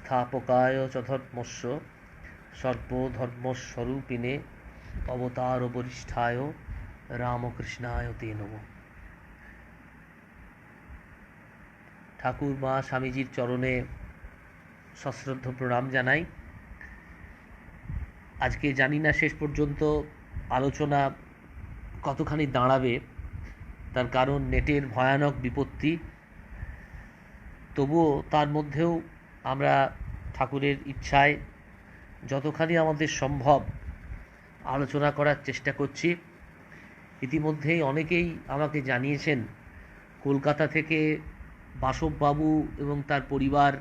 সংস্থাপকায় চ ধর্মস্য সর্বধর্মস্বরূপিণে অবতারবরিষ্ঠায় রামকৃষ্ণায় তে নমঃ। ঠাকুর মা স্বামীজির চরণে সশ্রদ্ধ প্রণাম জানাই। আজকে জানি না শেষ পর্যন্ত আলোচনা কতখানি দাঁড়াবে, তার কারণ নেটের ভয়ানক বিপত্তি। তবুও তার মধ্যেও আমরা ঠাকুরের ইচ্ছায় যতখানি আমাদের সম্ভব আলোচনা করার চেষ্টা করছি। ইতিমধ্যেই অনেকেই আমাকে জানিয়েছেন, কলকাতা থেকে বাসববাবু এবং তার পরিবার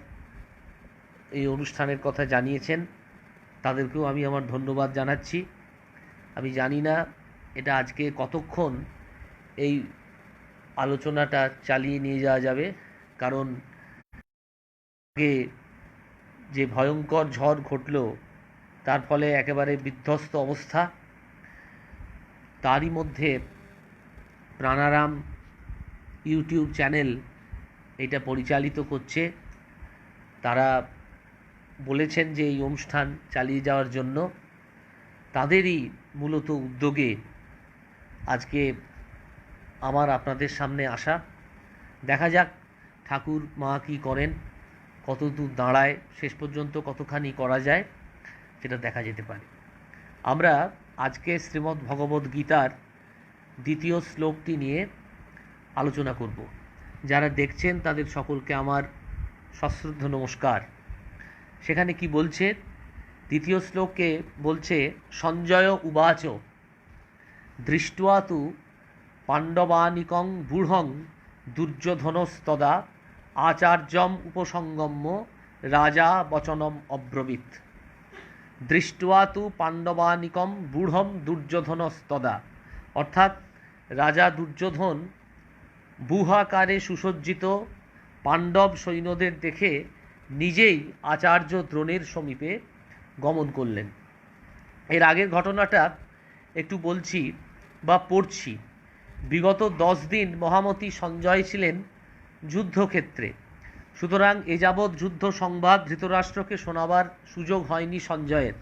এই অনুষ্ঠানের কথা জানিয়েছেন। তাদেরকেও আমি আমার ধন্যবাদ জানাচ্ছি। আমি জানি না এটা আজকে কতক্ষণ এই আলোচনাটা চালিয়ে নিয়ে যাওয়া যাবে, কারণ আগে যে ভয়ঙ্কর ঝড় ঘটল তার ফলে একেবারে বিধ্বস্ত অবস্থা। তারই মধ্যে প্রাণারাম ইউটিউব চ্যানেল এটা পরিচালিত করছে। তারা বলেছেন যে এই অনুষ্ঠান চালিয়ে যাওয়ার জন্য। তাদেরই মূলত উদ্যোগে আজকে আমার আপনাদের সামনে আসা। দেখা যাক ঠাকুর মা কী করেন, কতদূর দাঁড়ায়, শেষ পর্যন্ত কতখানি করা যায় সেটা দেখা যেতে পারে। আমরা আজকে শ্রীমদ্ ভগবদ্ গীতার দ্বিতীয় শ্লোকটি নিয়ে আলোচনা করব। যারা দেখছেন তাদের সকলকে আমার সশ্রদ্ধ নমস্কার। সেখানে কি বলছে? দ্বিতীয় শ্লোকে বলছে, সঞ্জয় উবাচ দৃष्ट्वा তু পাণ্ডবানিকং ব্যূঢ়ং দুর্যোধনস্তদা আচার্যম উপসঙ্গম্য রাজা বচনম অব্রবীত। দৃष्ट्वा তু পাণ্ডবানিকম ব্যূঢ়ম দুর্যোধনস্তদা, অর্থাৎ রাজা দুর্যোধন ব্যূহাকারে সুসজ্জিত পাণ্ডব সৈন্যদের দেখে নিজেই আচার্য দ্রোণের সমীপে গমন করলেন। এর আগের ঘটনাটা একটু বলছি বা পড়ছি। বিগত 10 দিন মহামতি সঞ্জয় ছিলেন যুদ্ধক্ষেত্রে, সুতরাং এ যাবৎ যুদ্ধ সংবাদ ধৃতরাষ্ট্রকে শোনাবার সুযোগ হয়নি সঞ্জয়ের।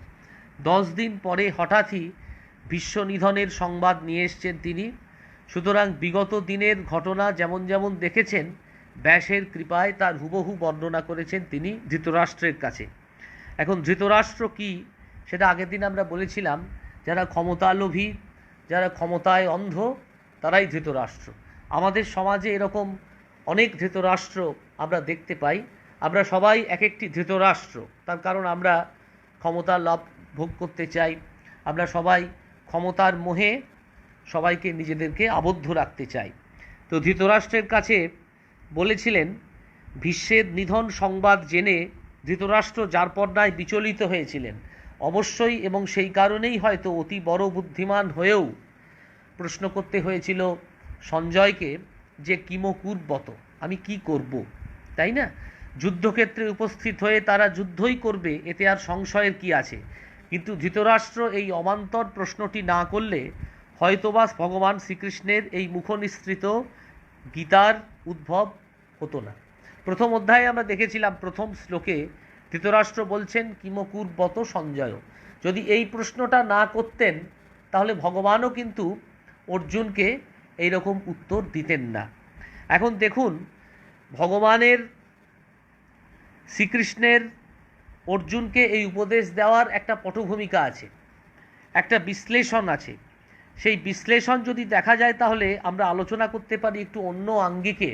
10 দিন পরে হঠাৎই বিশ্বনিধনের সংবাদ নিয়ে এসছেন তিনি। সুতরাং বিগত দিনের ঘটনা যেমন যেমন দেখেছেন, ব্যাসের কৃপায় তার হুবহু বর্ণনা করেছেন তিনি ধৃতরাষ্ট্রের কাছে। এখন ধৃতরাষ্ট্র কি সেটা আগের দিন আমরা বলেছিলাম, যারা ক্ষমতালোভী, যারা ক্ষমতায় অন্ধ, তারাই ধৃতরাষ্ট্র। আমাদের সমাজে এরকম অনেক ধৃতরাষ্ট্র আমরা দেখতে পাই। আমরা সবাই এক একটি ধৃতরাষ্ট্র, তার কারণ আমরা ক্ষমতার লাভ ভোগ করতে চাই। আমরা সবাই ক্ষমতার মোহে সবাইকে নিজেদেরকে আবদ্ধ রাখতে চাই। তো ধৃতরাষ্ট্রের কাছে বলেছিলেন, ভীষ্মের নিধন সংবাদ জেনে ধৃতরাষ্ট্র যারপরনায় বিচলিত হয়েছিলেন অবশ্যই, এবং সেই কারণেই হয়তো অতি বড় বুদ্ধিমান হয়েও প্রশ্ন করতে হয়েছিল সঞ্জয়কে যে কিমকুর্বত, আমি কি করব, তাই না? যুদ্ধক্ষেত্রে উপস্থিত হয়ে তারা যুদ্ধই করবে, এতে আর সংশয়ের কি আছে? কিন্তু ধৃতরাষ্ট্র এই অবান্তর প্রশ্নটি না করলে হয়তোবা ভগবান শ্রীকৃষ্ণের এই মুখনিসৃত গীতার উদ্ভব হতো না। প্রথম অধ্যায়ে আমরা দেখেছিলাম, প্রথম শ্লোকে ধৃতরাষ্ট্র বলছেন কিমকুর্বত সঞ্জয়। যদি এই প্রশ্নটা না করতেন তাহলে ভগবানও কিন্তু অর্জুনকে এইরকম উত্তর দিতেন না। এখন দেখুন, ভগবানের শ্রীকৃষ্ণের অর্জুনকে এই উপদেশ দেওয়ার একটা পটভূমিকা আছে, একটা বিশ্লেষণ আছে। সেই বিশ্লেষণ যদি দেখা যায় তাহলে আমরা আলোচনা করতে পারি একটু অন্য আঙ্গিকে,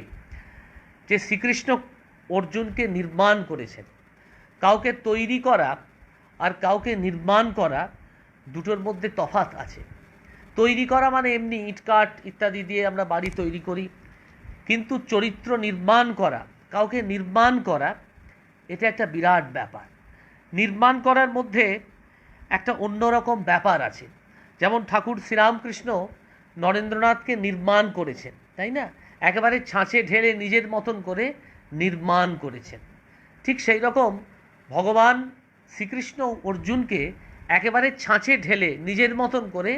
যে শ্রীকৃষ্ণ অর্জুনকে নির্মাণ করেছেন। কাউকে তৈরি করা আর কাউকে নির্মাণ করা দুটোর মধ্যে তফাৎ আছে। তৈরি করা মানে এমনি ইটকাঠ ইত্যাদি দিয়ে আমরা বাড়ি তৈরি করি, কিন্তু চরিত্র নির্মাণ করা, কাউকে নির্মাণ করা, এটা একটা বিরাট ব্যাপার। নির্মাণ করার মধ্যে একটা অন্যরকম ব্যাপার আছে। যেমন ঠাকুর শ্রীরামকৃষ্ণ নরেন্দ্রনাথকে নির্মাণ করেছেন, তাই না? একেবারে ছাঁচে ঢেলে নিজের মতন করে নির্মাণ করেছেন। ঠিক সেই রকম ভগবান শ্রীকৃষ্ণ অর্জুনকে একেবারে ছাঁচে ঢেলে নিজের মতন করে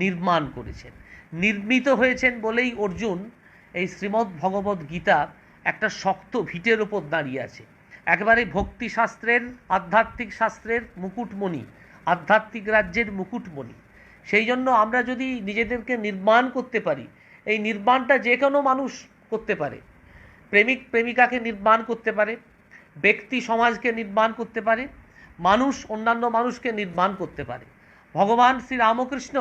নির্মাণ করেছেন। নির্মিত হয়েছেন বলেই অর্জুন এই শ্রীমদ্ ভগবদ্ গীতা একটা শক্ত ভিটের ওপর দাঁড়িয়ে আছে। একেবারে ভক্তি শাস্ত্রের, আধ্যাত্মিক শাস্ত্রের মুকুটমণি, আধ্যাত্মিক রাজ্যের মুকুটমণি। সেই জন্য আমরা যদি নিজেদেরকে নির্মাণ করতে পারি, এই নির্মাণটা যে কোনো মানুষ করতে পারে। প্রেমিক প্রেমিকাকে নির্মাণ করতে পারে, ব্যক্তি সমাজকে নির্মাণ করতে পারে, মানুষ অন্যান্য মানুষকে নির্মাণ করতে পারে। ভগবান শ্রী রামকৃষ্ণ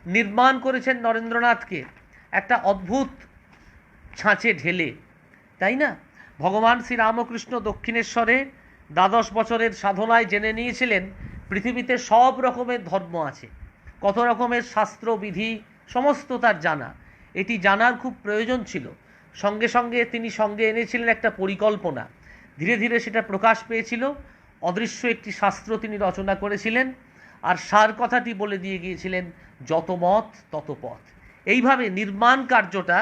নির্মাণ করেছেন নরেন্দ্রনাথকে একটা অদ্ভুত ছাঁচে ঢেলে, তাই না? ভগবান শ্রী রামকৃষ্ণ দক্ষিণেশ্বরে 12 বছরের সাধনায় জেনে নিয়েছিলেন পৃথিবীতে সব রকমের ধর্ম আছে, কত রকমের শাস্ত্র বিধি সমস্ত তার জানা। এটি জানার খুব প্রয়োজন ছিল। সঙ্গে সঙ্গে তিনি সঙ্গে এনেছিলেন একটা পরিকল্পনা। ধীরে ধীরে সেটা প্রকাশ পেয়েছিল। অদৃশ্য একটি শাস্ত্র তিনি রচনা করেছিলেন, আর সার কথাটি বলে দিয়ে গিয়েছিলেন, যত মত তত পথ। এইভাবে নির্মাণ কার্যটা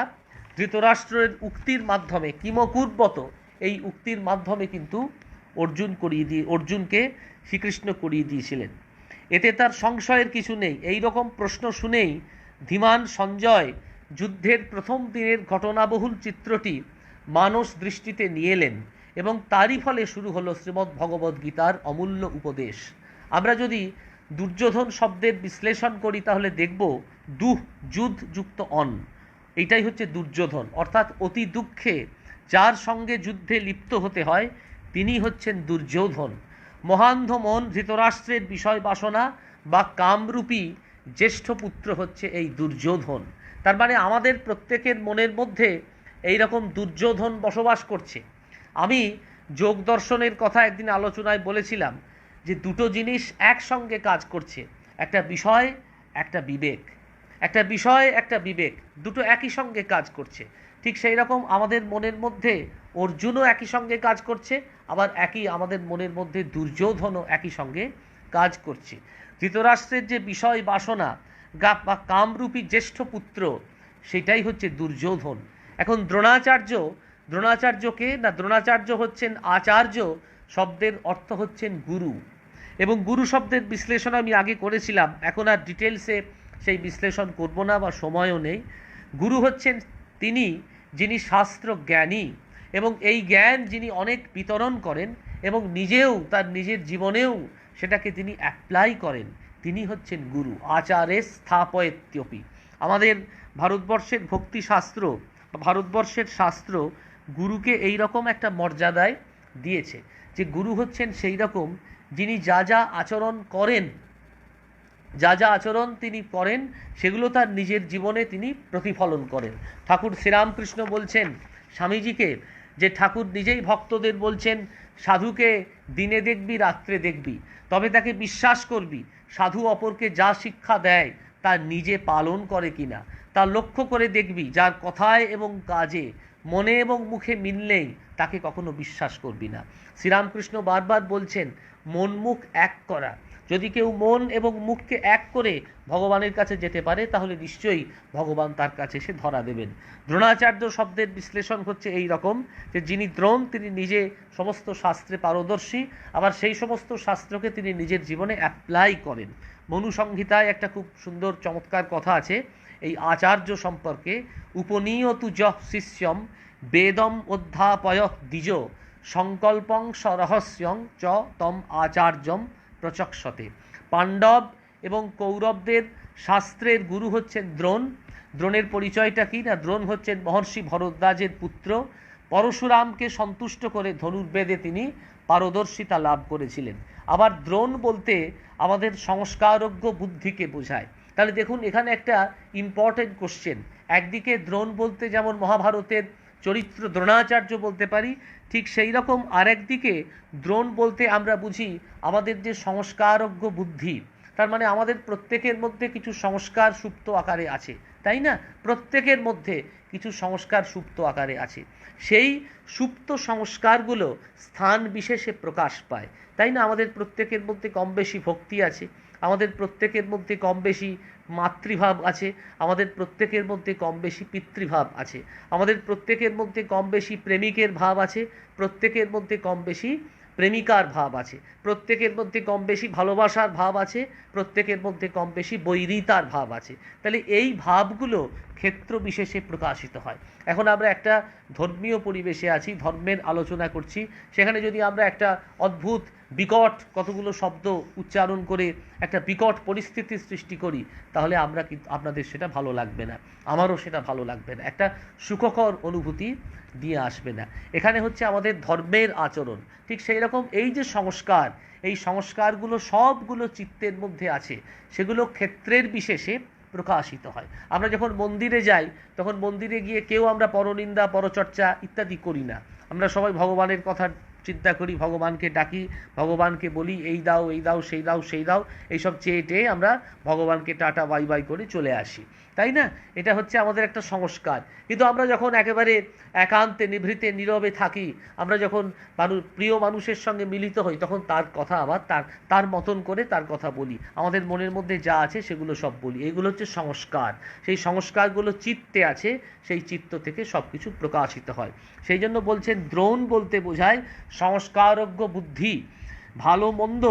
ধৃতরাষ্ট্রের উক্তির মাধ্যমে, কিমকুর্বত, এই উক্তির মাধ্যমে কিন্তু অর্জুনকে শ্রীকৃষ্ণ করিয়ে দিয়েছিলেন। এতে তার সংশয়ের কিছু নেই। এই রকম প্রশ্ন শুনেই ধীমান সঞ্জয় যুদ্ধের প্রথম দিনের ঘটনাবহুল চিত্রটি মানস দৃষ্টিতে নিয়ে এলেন, এবং তারই ফলে শুরু হলো শ্রীমদ্ ভগবদ্গীতার অমূল্য উপদেশ। আমরা যদি দুর্যোধন শব্দের বিশ্লেষণ করি তাহলে দেখব দুঃ যুদ্ধ যুক্ত অন, এইটাই হচ্ছে দুর্যোধন, অর্থাৎ অতি দুঃখে যার সঙ্গে যুদ্ধে লিপ্ত হতে হয় তিনি হচ্ছেন দুর্যোধন। মহান্ধ মন ধৃতরাষ্ট্রের বিষয় বাসনা বা কামরূপী জ্যেষ্ঠ পুত্র হচ্ছে এই দুর্যোধন। তার মানে আমাদের প্রত্যেকের মনের মধ্যে এই রকম দুর্যোধন বসবাস করছে। আমি যোগ দর্শনের কথা একদিন আলোচনায় বলেছিলাম যে দুটো জিনিস একসঙ্গে কাজ করছে, একটা বিষয় একটা বিবেক। একটা বিষয় একটা বিবেক, দুটো একই সঙ্গে কাজ করছে। ঠিক সেই রকম আমাদের মনের মধ্যে অর্জুনও একই সঙ্গে কাজ করছে, আবার একই আমাদের মনের মধ্যে দুর্যোধনও একই সঙ্গে কাজ করছে। ধৃতরাষ্ট্রের যে বিষয় বাসনা বা কামরূপী জ্যেষ্ঠ পুত্র, সেটাই হচ্ছে দুর্যোধন। এখন দ্রোণাচার্যকে না, দ্রোণাচার্য হচ্ছেন আচার্য শব্দের অর্থ হচ্ছেন গুরু, এবং গুরু শব্দের বিশ্লেষণ আমি আগে করেছিলাম, এখন আর ডিটেলসে সেই বিশ্লেষণ করব না বা সময়ও নেই। গুরু হচ্ছেন তিনি যিনি শাস্ত্র জ্ঞানী, এবং এই জ্ঞান যিনি অনেক বিতরণ করেন এবং নিজেও তার নিজের জীবনেও সেটাকে তিনি অ্যাপ্লাই করেন, তিনি হচ্ছেন গুরু। আচারে স্থাপয়ত্যপি। আমাদের ভারতবর্ষের ভক্তিশাস্ত্র, ভারতবর্ষের শাস্ত্র গুরুকে এই রকম একটা মর্যাদায় দিয়েছে যে গুরু হচ্ছেন সেই রকম যিনি যা যা আচরণ করেন, যা যা আচরণ তিনি করেন সেগুলো তার নিজের জীবনে তিনি প্রতিফলন করেন। ঠাকুর শ্রীরামকৃষ্ণ বলছেন স্বামীজিকে যে ঠাকুর নিজেই ভক্তদের বলছেন, সাধুকে দিনে দেখবি রাত্রে দেখবি, তবে তাকে বিশ্বাস করবি সাধু অপরকে যা শিক্ষা দেয় তা নিজে পালন করে কিনা, তা লক্ষ্য করে দেখবি যার কথায় এবং কাজে মনে এবং মুখে মিললেই তাকে কখনো বিশ্বাস করবি না। শ্রীরামকৃষ্ণ বারবার বলছেন মন মুখ এক করা। যদি কেউ মন এবং মুখকে এক করে ভগবানের কাছে যেতে পারে তাহলে নিশ্চয়ই ভগবান তার কাছে এসে ধরা দেবেন। দ্রোণাচার্য শব্দের বিশ্লেষণ হচ্ছে এই রকম যে যিনি দ্রোণ তিনি নিজে সমস্ত শাস্ত্রে পারদর্শী, আবার সেই সমস্ত শাস্ত্রকে তিনি নিজের জীবনে অ্যাপ্লাই করেন। মনুসংহিতায় একটা খুব সুন্দর চমৎকার কথা আছে এই আচার্য সম্পর্কে। উপনীয়তু যঃ শিষ্যম বেদম অধ্যাপয় দ্বিজ সংকল্পং স্বরহস্যং চ তম আচার্যম প্রচক্ষতে। পাণ্ডব এবং কৌরবদের শাস্ত্রের গুরু হচ্ছেন দ্রোণ। দ্রোণের পরিচয়টা কি না, দ্রোণ হচ্ছেন মহর্ষি ভরদ্বাজের পুত্র। পরশুরামকে সন্তুষ্ট করে ধনুর্বেদে তিনি পারদর্শিতা লাভ করেছিলেন। আবার দ্রোণ বলতে আমাদের সংস্কারজ্ঞ বুদ্ধিকে বোঝায়। তাহলে দেখুন এখানে একটা ইম্পর্টেন্ট কোশ্চেন। একদিকে দ্রোণ বলতে যেমন মহাভারতের চরিত্র দ্রোণাচার্য বলতে পারি, ঠিক সেই রকম আরেকদিকে দ্রোণ বলতে আমরা বুঝি আমাদের যে সংস্কারজ্ঞ বুদ্ধি। তার মানে আমাদের প্রত্যেকের মধ্যে কিছু সংস্কার সুপ্ত আকারে আছে, তাই না? প্রত্যেকের মধ্যে কিছু সংস্কার সুপ্ত আকারে আছে। সেই সুপ্ত সংস্কারগুলো স্থান বিশেষে প্রকাশ পায়, তাই না? আমাদের প্রত্যেকের মধ্যে কম বেশি ভক্তি আছে, আমাদের প্রত্যেকের মধ্যে কম বেশি মাতৃভাব আছে, আমাদের প্রত্যেকের মধ্যে কম বেশি পিতৃভাব আছে, আমাদের প্রত্যেকের মধ্যে কম বেশি প্রেমিকের ভাব আছে, প্রত্যেকের মধ্যে কম বেশি প্রেমিকার ভাব আছে, প্রত্যেকের মধ্যে কম বেশি ভালোবাসার ভাব আছে, প্রত্যেকের মধ্যে কম বেশি বৈরিতার ভাব আছে। তাহলে এই ভাবগুলো ক্ষেত্র বিশেষে প্রকাশিত হয়। এখন আমরা একটা ধর্মীয় পরিবেশে আছি, ধর্মের আলোচনা করছি, সেখানে যদি আমরা একটা অদ্ভুত বিকট কতগুলো শব্দ উচ্চারণ করে একটা বিকট পরিস্থিতির সৃষ্টি করি, তাহলে আমরা কিন্তু আপনাদের সেটা ভালো লাগবে না, আমারও সেটা ভালো লাগবে না, একটা সুখকর অনুভূতি দিয়ে আসবে না। এখানে হচ্ছে আমাদের ধর্মের আচরণ। ঠিক সেই রকম এই যে সংস্কার, এই সংস্কারগুলো সবগুলো চিত্তের মধ্যে আছে, সেগুলো ক্ষেত্রের বিশেষে প্রকাশিত হয়। আমরা যখন মন্দিরে যাই, তখন মন্দিরে গিয়ে কেউ আমরা পরনিন্দা পরচর্চা ইত্যাদি করি না। আমরা সবাই ভগবানের কথা চিন্তা করি, ভগবানকে ডাকি, ভগবানকে বলি এই দাও এই দাও সেই দাও সেই দাও, এইসব চেয়ে টেয়ে আমরা ভগবানকে টাটা বাই বাই করে চলে আসি, তাই না? এটা হচ্ছে আমাদের একটা সংস্কার। কিন্তু আমরা যখন একেবারে একান্তে নিভৃতে নীরবে থাকি, আমরা যখন প্রিয় মানুষের সঙ্গে মিলিত হই, তখন তার কথা আবার তার মতন করে তার কথা বলি, আমাদের মনের মধ্যে যা আছে সেগুলো সব বলি। এইগুলো হচ্ছে সংস্কার। সেই সংস্কারগুলো চিত্তে আছে, সেই চিত্ত থেকে সব কিছু প্রকাশিত হয়। সেই জন্য বলছেন দ্রোণ বলতে বোঝায় সংস্কারজ্ঞ বুদ্ধি। ভালো মন্দ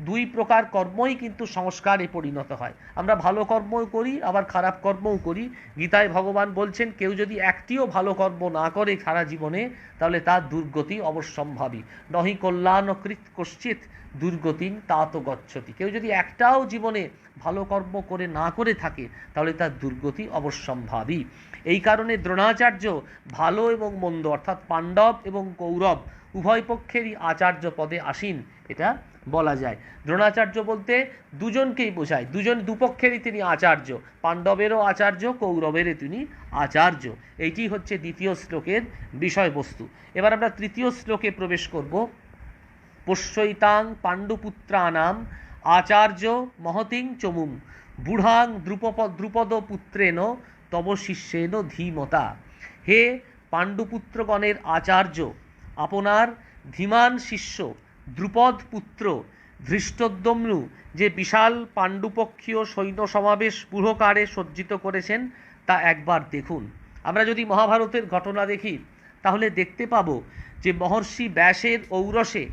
দুই প্রকার কর্মই কিন্তু সংস্কারে পরিণত হয়। আমরা ভালো কর্মও করি, আবার খারাপ কর্মও করি। গীতায় ভগবান বলছেন কেউ যদি একটিও ভালো কর্ম না করে সারা জীবনে, তাহলে তার দুর্গতি অবশ্যম্ভাবী। নহি কল্যাণকৃত কশ্চিৎ দুর্গতিং তাত গচ্ছতি। কেউ যদি একটাও জীবনে ভালো কর্ম করে না করে থাকে, তাহলে তার দুর্গতি অবশ্যম্ভাবী। এই কারণে দ্রোণাচার্য ভালো এবং মন্দ, অর্থাৎ পাণ্ডব এবং কৌরব উভয় পক্ষেরই আচার্য পদে আসীন, এটা বলা যায়। দ্রোণাচার্য বলতে দুজনকেই বোঝায়, দুপক্ষেরই তিনি আচার্য, পাণ্ডবেরও আচার্য, কৌরবেরও তিনি আচার্য। এইটি হচ্ছে দ্বিতীয় শ্লোকের বিষয়বস্তু। এবার আমরা তৃতীয় শ্লোকে প্রবেশ করব। পশ্যৈতাং পাণ্ডুপুত্রানাম আচার্য মহতিং চমুম বুঢ়াং দ্রুপদ পুত্রেণ তব শিষ্যেন ধীমতা। হে পাণ্ডুপুত্রগণের আচার্য, আপনার ধীমান শিষ্য দ্রুপদ পুত্র ধৃষ্টদ্যম্নু যে বিশাল পাণ্ডুপক্ষীয় সৈন্য সমাবেশ পুরকারে সজ্জিত করেছেন, তা একবার দেখুন। আমরা যদি মহাভারতের ঘটনা দেখি, তাহলে দেখতে পাব যে মহর্ষি ব্যাসের ঔরসে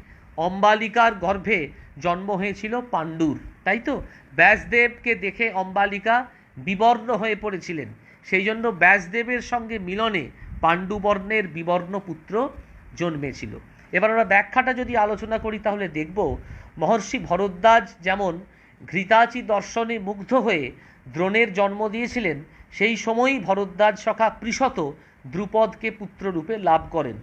অম্বালিকার গর্ভে জন্ম হয়েছিল পাণ্ডুর, তাই তো? ব্যাসদেবকে দেখে অম্বালিকা বিবর্ণ হয়ে পড়েছিলেন, সেই জন্য ব্যাসদেবের সঙ্গে মিলনে পাণ্ডুবর্ণের বিবর্ণ পুত্র জন্মেছিল। এবার আমরা ব্যাখ্যাটা যদি আলোচনা করি, তাহলে দেখব মহর্ষি ভরদ্বাজ যেমন ঘৃতাচি দর্শনে মুগ্ধ হয়ে দ্রোণের জন্ম দিয়েছিলেন, সেই সময়ই ভরদ্বাজ সখা পৃষত দ্রুপদকে পুত্ররূপে লাভ করেন,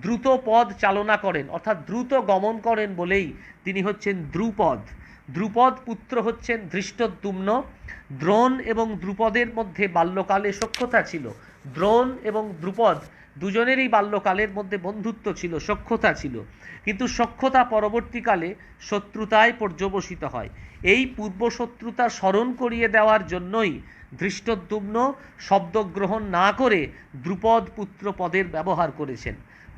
দ্রুত পদ চালনা করেন, অর্থাৎ দ্রুত গমন করেন বলেই তিনি হচ্ছেন দ্রুপদ। দ্রুপদ পুত্র হচ্ছেন ধৃষ্টদ্যুম্ন। দ্রোণ এবং দ্রুপদের মধ্যে বাল্যকালে সখ্যতা ছিল। দ্রোণ এবং দ্রুপদ দুজনেরই বাল্যকালের মধ্যে বন্ধুত্ব ছিল, সখ্যতা ছিল, কিন্তু সখ্যতা পরবর্তীকালে শত্রুতায় পর্যবসিত হয়। এই পূর্বশত্রুতা স্মরণ করিয়ে দেওয়ার জন্যই ধৃষ্টদ্যুম্ন শব্দগ্রহণ না করে দ্রুপদ পুত্র পদের ব্যবহার করেছেন।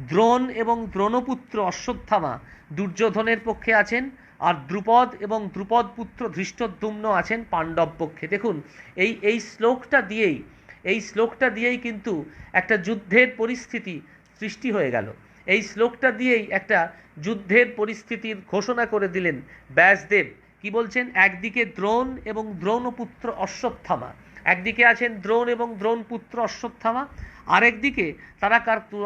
দ্রোণ এবং দ্রোণপুত্র অশ্বত্থামা দুর্যোধনের পক্ষে আছেন, আর দ্রুপদ এবং দ্রুপদ পুত্র ধৃষ্টদ্যুম্ন আছেন পাণ্ডব পক্ষে। দেখুন, এই শ্লোকটা দিয়েই কিন্তু একটা যুদ্ধের পরিস্থিতি সৃষ্টি হয়ে গেল। এই শ্লোকটা দিয়েই একটা যুদ্ধের পরিস্থিতির ঘোষণা করে দিলেন ব্যাসদেব। কি বলছেন? একদিকে দ্রোণ এবং দ্রোণপুত্র অশ্বত্থামা, একদিকে আছেন দ্রোণ এবং দ্রোণপুত্র অশ্বত্থামা, আরেকদিকে তারা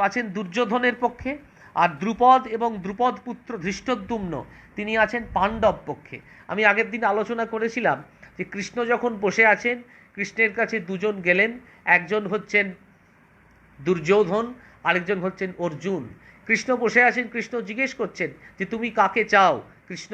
আছেন দুর্যোধনের পক্ষে, আর দ্রুপদ এবং দ্রুপদ পুত্র ধৃষ্টদ্যুম্ন তিনি আছেন পাণ্ডব পক্ষে। আমি আগের দিন আলোচনা করেছিলাম যে কৃষ্ণ যখন বসে আছেন, কৃষ্ণের কাছে দুজন গেলেন, একজন হচ্ছেন দুর্যোধন, আরেকজন হচ্ছেন অর্জুন। কৃষ্ণ বসে আছেন, কৃষ্ণ জিজ্ঞেস করছেন যে তুমি কাকে চাও? কৃষ্ণ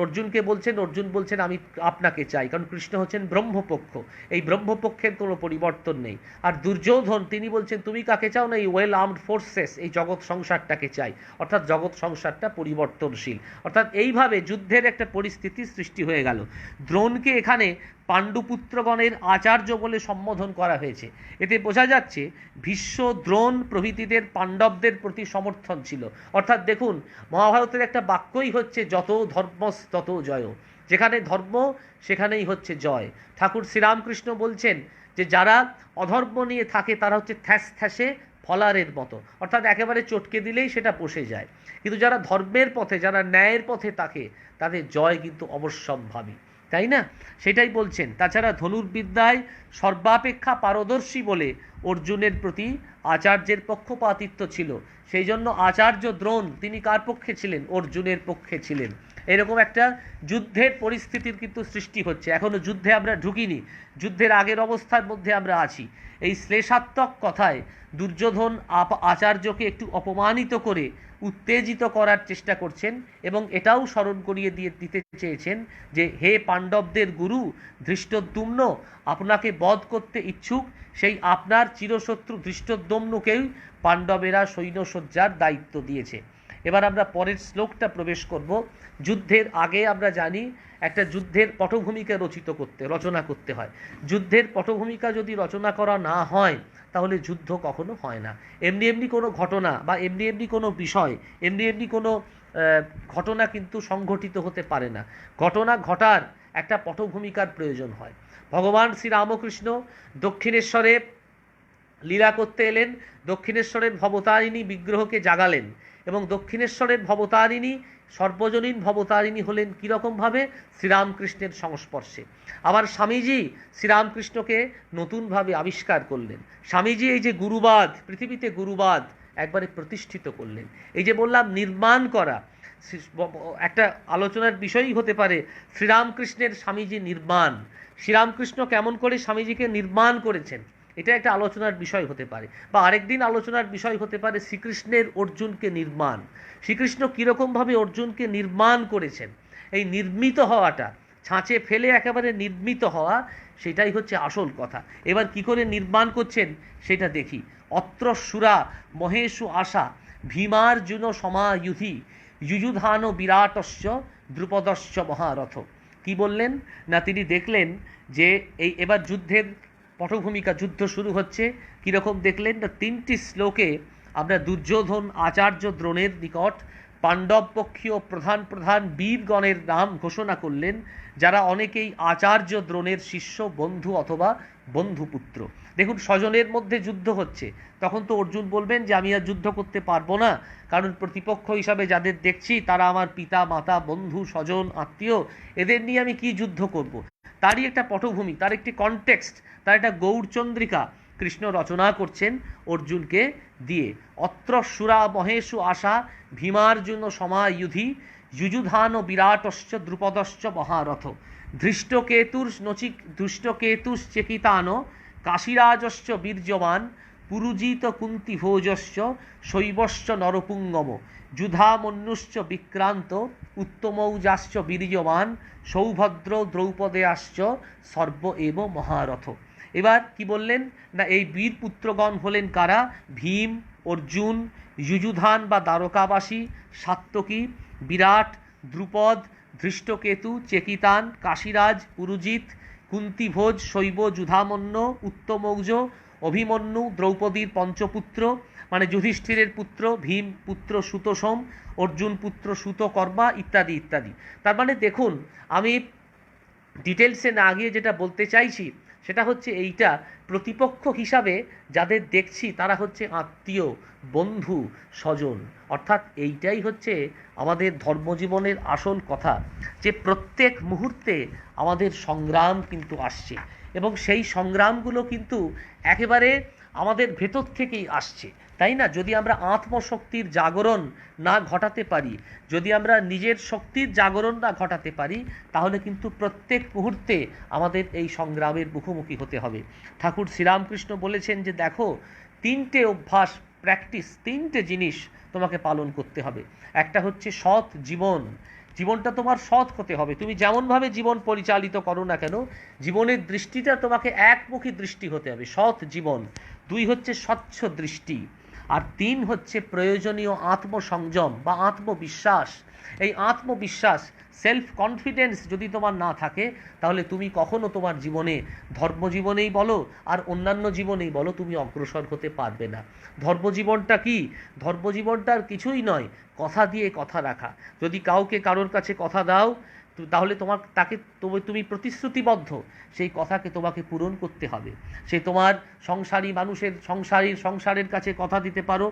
অর্জুনকে বলছেন, অর্জুন বলছেন আমি আপনাকে চাই, কারণ কৃষ্ণ হচ্ছেন ব্রহ্মপক্ষ, এই ব্রহ্মপক্ষের কোনো পরিবর্তন নেই। আর দুর্যোধন তিনি বলছেন তুমি কাকে চাও? না, এই ওয়েল আর্মড ফোর্সেস, এই জগৎ সংসারটাকে চাই, অর্থাৎ জগৎ সংসারটা পরিবর্তনশীল। অর্থাৎ এইভাবে যুদ্ধের একটা পরিস্থিতি সৃষ্টি হয়ে গেল। দ্রোণকে এখানে পাণ্ডুপুত্রগণের আচার্য বলে সম্বোধন করা হয়েছে। এতে বোঝা যাচ্ছে ভীষ্ম, দ্রোণ প্রভৃতিদের পাণ্ডবদের প্রতি সমর্থন ছিল। অর্থাৎ দেখুন, মহাভারতের একটা বাক্যই হচ্ছে যত ধর্ম তত জয়। যেখানে ধর্ম সেখানেই হচ্ছে জয়। ঠাকুর শ্রীরামকৃষ্ণ বলছেন যে যারা অধর্ম নিয়ে থাকে তারা হচ্ছে থ্যাস থ্যাসে ফলারের মতো, অর্থাৎ একেবারে চটকে দিলেই সেটা বসে যায়। কিন্তু যারা ধর্মের পথে, যারা ন্যায়ের পথে থাকে, তাদের জয় কিন্তু অবশ্যম্ভাবী। তাই না? সেটাই বলছেন। তাছাড়া ধনুর্বিদ্যায় সর্বাপেক্ষা পারদর্শী বলে অর্জুনের প্রতি আচার্যের পক্ষপাতিত্ব ছিল। সেই জন্য আচার্য দ্রোণ তিনি কার পক্ষে ছিলেন? অর্জুনের পক্ষে ছিলেন। এরকম একটা যুদ্ধের পরিস্থিতির কিন্তু সৃষ্টি হচ্ছে। এখনো যুদ্ধে আমরা ঢুকিনি, যুদ্ধের আগের অবস্থার মধ্যে আমরা আছি। এই শ্লেষাত্মক কথায় দুর্যোধন আচার্যকে একটু অপমানিত করে উত্তেজিত করার চেষ্টা করছেন এবং এটাও স্মরণ করিয়ে দিতে চেয়েছেন যে হে পাণ্ডবদের গুরু ধৃষ্টদ্যুম্ন আপনাকে বধ করতে ইচ্ছুক, সেই আপনার চিরশত্রু ধৃষ্টদ্যুম্নকেই পাণ্ডবেরা সৈন্যসজ্জার দায়িত্ব দিয়েছে। এবার আমরা পরের শ্লোকটা প্রবেশ করব। যুদ্ধের আগে আমরা জানি একটা যুদ্ধের পটভূমিকা রচনা করতে হয়। যুদ্ধের পটভূমিকা যদি রচনা করা না হয় তাহলে যুদ্ধ কখনো হয় না। এমনি এমনি কোনো ঘটনা বা এমনি এমনি কোনো বিষয়, এমনি এমনি কোনো ঘটনা কিন্তু সংঘটিত হতে পারে না। ঘটনা ঘটার একটা পটভূমিকার প্রয়োজন হয়। ভগবান শ্রীরামকৃষ্ণ দক্ষিণেশ্বরে লীলা করতে এলেন, দক্ষিণেশ্বরের ভবতারিণী বিগ্রহকে জাগালেন এবং দক্ষিণেশ্বরের ভবতারিণী সর্বজনীন ভবতারিণী হলেন কীরকমভাবে? শ্রীরামকৃষ্ণের সংস্পর্শে। আবার স্বামীজি শ্রীরামকৃষ্ণকে নতুনভাবে আবিষ্কার করলেন। স্বামীজি এই যে গুরুবাদ, পৃথিবীতে গুরুবাদ একবারে প্রতিষ্ঠিত করলেন। এই যে বললাম নির্মাণ করা, একটা আলোচনার বিষয়ই হতে পারে শ্রীরামকৃষ্ণের স্বামীজি নির্মাণ। শ্রীরামকৃষ্ণ কেমন করে স্বামীজিকে নির্মাণ করেছেন এটা একটা আলোচনার বিষয় হতে পারে। বা আরেকদিন আলোচনার বিষয় হতে পারে শ্রীকৃষ্ণের অর্জুনকে নির্মাণ। শ্রীকৃষ্ণ কীরকমভাবে অর্জুনকে নির্মাণ করেছেন, এই নির্মিত হওয়াটা, ছাঁচে ফেলে একেবারে নির্মিত হওয়া, সেটাই হচ্ছে আসল কথা। এবার কি করে নির্মাণ করছেন সেটা দেখি। অত্র সুরা মহেশু আশা ভীমার্জুন সমায়ুধি যুযুধান বিরাটস্য দ্রুপদস্য মহারথ। কি বললেন না, তিনি দেখলেন যে এবার যুদ্ধের পটভূমিকা, যুদ্ধ শুরু হচ্ছে। কীরকম দেখলেন না, 3টি শ্লোকে আমরা দুর্যোধন আচার্য দ্রোণের নিকট পাণ্ডব পক্ষীয় প্রধান প্রধান বীরগণের নাম ঘোষণা করলেন, যারা অনেকেই আচার্য দ্রোণের শিষ্য, বন্ধু অথবা বন্ধুপুত্র। দেখুন, স্বজনের মধ্যে যুদ্ধ হচ্ছে, তখন তো অর্জুন বলবেন যে আমি আর যুদ্ধ করতে পারবো না, কারণ প্রতিপক্ষ হিসাবে যাদের দেখছি তারা আমার পিতা মাতা বন্ধু স্বজন আত্মীয়, এদের নিয়ে আমি কি যুদ্ধ করব। তারই একটা পটভূমি, তার একটি কনটেক্সট, তার একটা গৌড়চন্দ্রিকা কৃষ্ণ রচনা করছেন অর্জুনকে দিয়ে। অত্র সুরা মহেশু আশা ভীমার্জুন সমায়ুধি যুযুধান বিরাটশ্চ দ্রুপদশ্চ মহারথ ধৃষ্টকেতুশ্চেকিতান কাশীরাজশ্চ বীর্যমান পুরুজিত কুন্তিভোজশ্চ শৈবশ্চ নরপুঙ্গম যুধামন্যুশ্চ বিক্রান্ত উত্তমৌজাশ্চ বীর্যমান সৌভদ্র দ্রৌপদেয়াশ্চ সর্ব এব মহারথ। এবার কি বললেন না, এই বীর পুত্রগণ হলেন কারা? ভীম, অর্জুন, যুযুধান বা দ্বারকাবাসী, সাত্যকী, বিরাট, দ্রুপদ, ধৃষ্টকেতু, চেকিতান, কাশীরাজ, পুরুজিত, কুন্তিভোজ, শৈব, যুধামন্য, উত্তমৌজ, অভিমন্যু, দ্রৌপদীর পঞ্চপুত্র মানে যুধিষ্ঠিরের পুত্র, ভীম পুত্র সুতোষম, অর্জুন পুত্র সুতকর্মা ইত্যাদি ইত্যাদি। তার মানে দেখুন, আমি ডিটেলসে না গিয়ে যেটা বলতে চাইছি সেটা হচ্ছে এইটা, প্রতিপক্ষ হিসাবে যাদের দেখছি তারা হচ্ছে আত্মীয়, বন্ধু, স্বজন। অর্থাৎ এইটাই হচ্ছে আমাদের ধর্মজীবনের আসল কথা, যে প্রত্যেক মুহূর্তে আমাদের সংগ্রাম কিন্তু আসছে এবং সেই সংগ্রামগুলো কিন্তু একেবারে আমাদের ভেতর থেকেই আসছে, তাই না? যদি আমরা আত্মশক্তির জাগরণ না ঘটাতে পারি, যদি আমরা নিজের শক্তির জাগরণ না ঘটাতে পারি, তাহলে কিন্তু প্রত্যেক মুহূর্তে আমাদের এই সংগ্রামের মুখোমুখি হতে হবে। ঠাকুর শ্রীরামকৃষ্ণ বলেছেন যে দেখো, 3টে অভ্যাস, প্র্যাকটিস, 3টে জিনিস তোমাকে পালন করতে হবে। একটা হচ্ছে সৎ জীবন, জীবনটা তোমার সৎ হতে হবে। তুমি যেমনভাবে জীবন পরিচালিত করো না কেন, জীবনের দৃষ্টিটা তোমাকে একমুখী দৃষ্টি হতে হবে, সৎ জীবন। 2 হচ্ছে স্বচ্ছ দৃষ্টি, আর 3 হচ্ছে প্রয়োজনীয় আত্মসংযম বা আত্মবিশ্বাস। এই আত্মবিশ্বাস, সেলফ কনফিডেন্স যদি তোমার না থাকে, তাহলে তুমি কখনো তোমার জীবনে, ধর্মজীবনেই বলো আর অন্যান্য জীবনেই বলো, তুমি অগ্রসর হতে পারবে না। ধর্মজীবনটা কি? ধর্মজীবনটা আর কিছুই নয়, কথা দিয়ে কথা রাখা। যদি কাউকে কারোর কাছে কথা দাও, তাহলে তুমি প্রতিশ্রুতিবদ্ধ, সেই কথাকে তোমাকে পূরণ করতে হবে। সে তোমার সংসারী মানুষের সংসারের কাছে কথা দিতে পারো,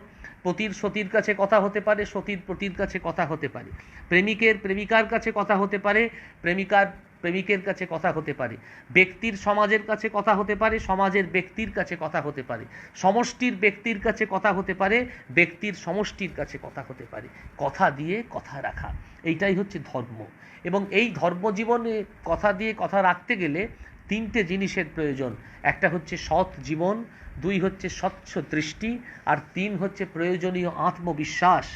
পতির সতীর কাছে কথা হতে পারে, সতীর পতির কাছে কথা হতে পারে, প্রেমিকের প্রেমিকার কাছে কথা হতে পারে, প্রেমিকার প্রেমিকের কাছে কথা হতে পারে, ব্যক্তির সমাজের কাছে কথা হতে পারে, সমাজের ব্যক্তির কাছে কথা হতে পারে, সমষ্টির ব্যক্তির কাছে কথা হতে পারে, ব্যক্তির সমষ্টির কাছে কথা হতে পারে। কথা দিয়ে কথা রাখা, এইটাই হচ্ছে ধর্ম। এবং এই ধর্মজীবনে কথা দিয়ে কথা রাখতে গেলে তিনটে জিনিসের প্রয়োজন। একটা হচ্ছে সৎ জীবন, দুই হচ্ছে স্বচ্ছ দৃষ্টি, আর তিন হচ্ছে প্রয়োজনীয় আত্মবিশ্বাস।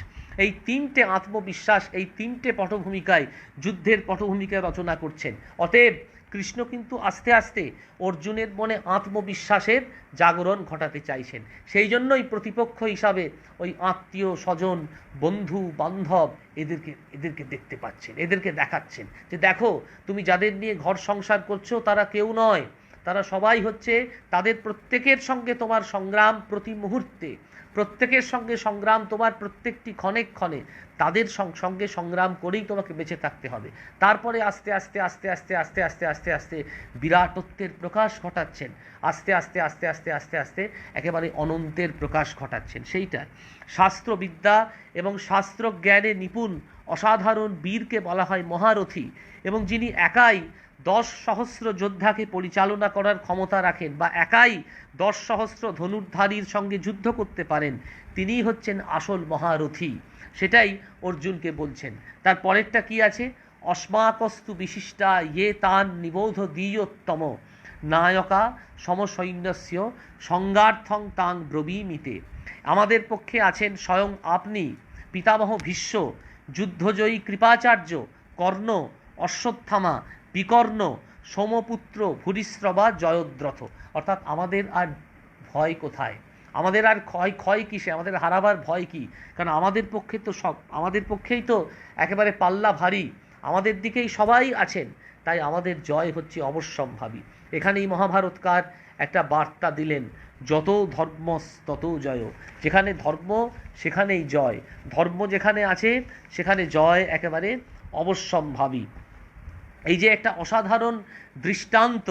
এই তিনটে আত্মবিশ্বাস, এই তিনটে পটভূমিকায় যুদ্ধের পটভূমিকা রচনা করছেন। অতএব কৃষ্ণ কিন্তু আস্তে আস্তে অর্জুনের মনে আত্মবিশ্বাসের জাগরণ ঘটাতে চাইছেন। সেই জন্যই প্রতিপক্ষ হিসাবে ওই আত্মীয় স্বজন, বন্ধু বান্ধব এদেরকে দেখতে পাচ্ছেন, এদেরকে দেখাচ্ছেন যে দেখো, তুমি যাদের নিয়ে ঘর সংসার করছো তারা কেউ নয়, তারা সবাই হচ্ছে, তাদের প্রত্যেকের সঙ্গে তোমার সংগ্রাম প্রতি মুহূর্তে, প্রত্যেকের সঙ্গে সংগ্রাম তোমার প্রত্যেকটি ক্ষণে ক্ষণে, তাদের সঙ্গে সংগ্রাম করেই তোমাকে বেঁচে থাকতে হবে। তারপরে আস্তে আস্তে আস্তে আস্তে আস্তে আস্তে আস্তে আস্তে বিরাটত্বের প্রকাশ ঘটাচ্ছেন, আস্তে আস্তে আস্তে আস্তে আস্তে আস্তে একেবারে অনন্তের প্রকাশ ঘটাচ্ছেন। সেইটা শাস্ত্রবিদ্যা এবং শাস্ত্রজ্ঞানে নিপুণ অসাধারণ বীরকে বলা হয় মহারথী, এবং যিনি একাই 10,000 যোদ্ধাকে পরিচালনা করার ক্ষমতা রাখেন, বা একাই 10,000 ধনুর্ধারীর সঙ্গে যুদ্ধ করতে পারেন, তিনিই হচ্ছেন আসল মহারথী। সেটাই অর্জুনকে বলছেন। তার পরেরটা কি আছে? অস্মাকস্তু বিশিষ্টা ইয়ে তান নিবোধ দীয়োত্তম নায়কা সমসৈন্যস্য সংগার্থং তাং ব্রবীমিতে। আমাদের পক্ষে আছেন স্বয়ং আপনি, পিতামহ ভীষ্ম, যুদ্ধজয়ী কৃপাচার্য, কর্ণ, অশ্বত্থামা, বিকর্ণ, সোমপুত্র, ভূরিশ্রবা, জয়দ্রথ। অর্থাৎ আমাদের আর ভয় কোথায়? আমাদের আর ক্ষয় কিসে? আমাদের হারাবার ভয় কি? কারণ আমাদের পক্ষে তো আমাদের পক্ষেই তো একেবারে পাল্লা ভারী, আমাদের দিকেই সবাই আছেন, তাই আমাদের জয় হচ্ছে অবশ্যম্ভাবী। এখানেই মহাভারতকার একটা বার্তা দিলেন, যত ধর্ম তত জয়। যেখানে ধর্ম সেখানেই জয়, ধর্ম যেখানে আছে সেখানে জয় একেবারে অবশ্যম্ভাবী। এই যে একটা অসাধারণ দৃষ্টান্ত,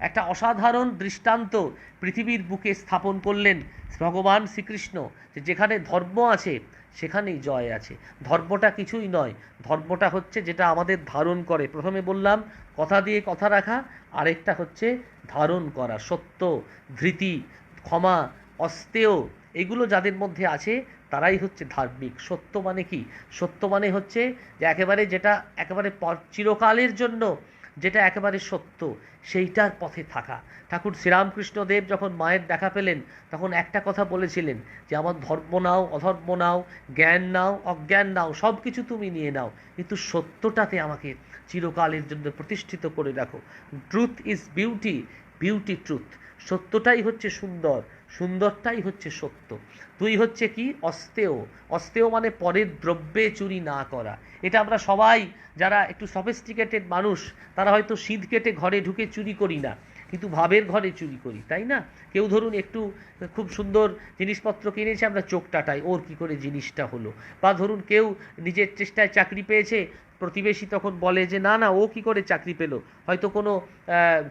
একটা অসাধারণ দৃষ্টান্ত পৃথিবীর বুকে স্থাপন করলেন ভগবান শ্রীকৃষ্ণ, যে যেখানে ধর্ম আছে সেখানেই জয় আছে। ধর্মটা কিছুই নয়, ধর্মটা হচ্ছে যেটা আমাদের ধারণ করে। প্রথমে বললাম কথা দিয়ে কথা রাখা, আরেকটা হচ্ছে ধারণ করা, সত্য, ধৃতি, ক্ষমা, অস্তেয়, এগুলো যাদের মধ্যে আছে তারাই হচ্ছে ধার্মিক। সত্য মানে কি? সত্য মানে হচ্ছে যে একেবারে যেটা একেবারে চিরকালের জন্য যেটা একেবারে সত্য, সেইটার পথে থাকা। ঠাকুর শ্রীরামকৃষ্ণদেব যখন মায়ের দেখা পেলেন তখন একটা কথা বলেছিলেন যে আমার ধর্ম নাও, অধর্ম নাও, জ্ঞান নাও, অজ্ঞান নাও, সব কিছু তুমি নিয়ে নাও, কিন্তু সত্যটাতে আমাকে চিরকালের জন্য প্রতিষ্ঠিত করে রাখো। Truth is beauty, beauty truth. সত্যটাই হচ্ছে সুন্দর, সুন্দরটাই হচ্ছে সত্য। দুই হচ্ছে কি? অস্তেয়। অস্তেয় মানে পরের দ্রব্যে চুরি না করা। এটা আমরা সবাই যারা একটু সফিস্টিকেটেড মানুষ তারা হয়তো সিঁধ কেটে ঘরে ঢুকে চুরি করি না, কিন্তু ভাবের ঘরে চুরি করি, তাই না? কেউ ধরুন একটু খুব সুন্দর জিনিসপত্র কিনেছে, আমরা চোখ টাটাই ওর কী করে জিনিসটা হলো। বা ধরুন কেউ নিজের চেষ্টায় চাকরি পেয়েছে, প্রতিবেশী তখন বলে যে না না ও কী করে চাকরি পেলো, হয়তো কোনো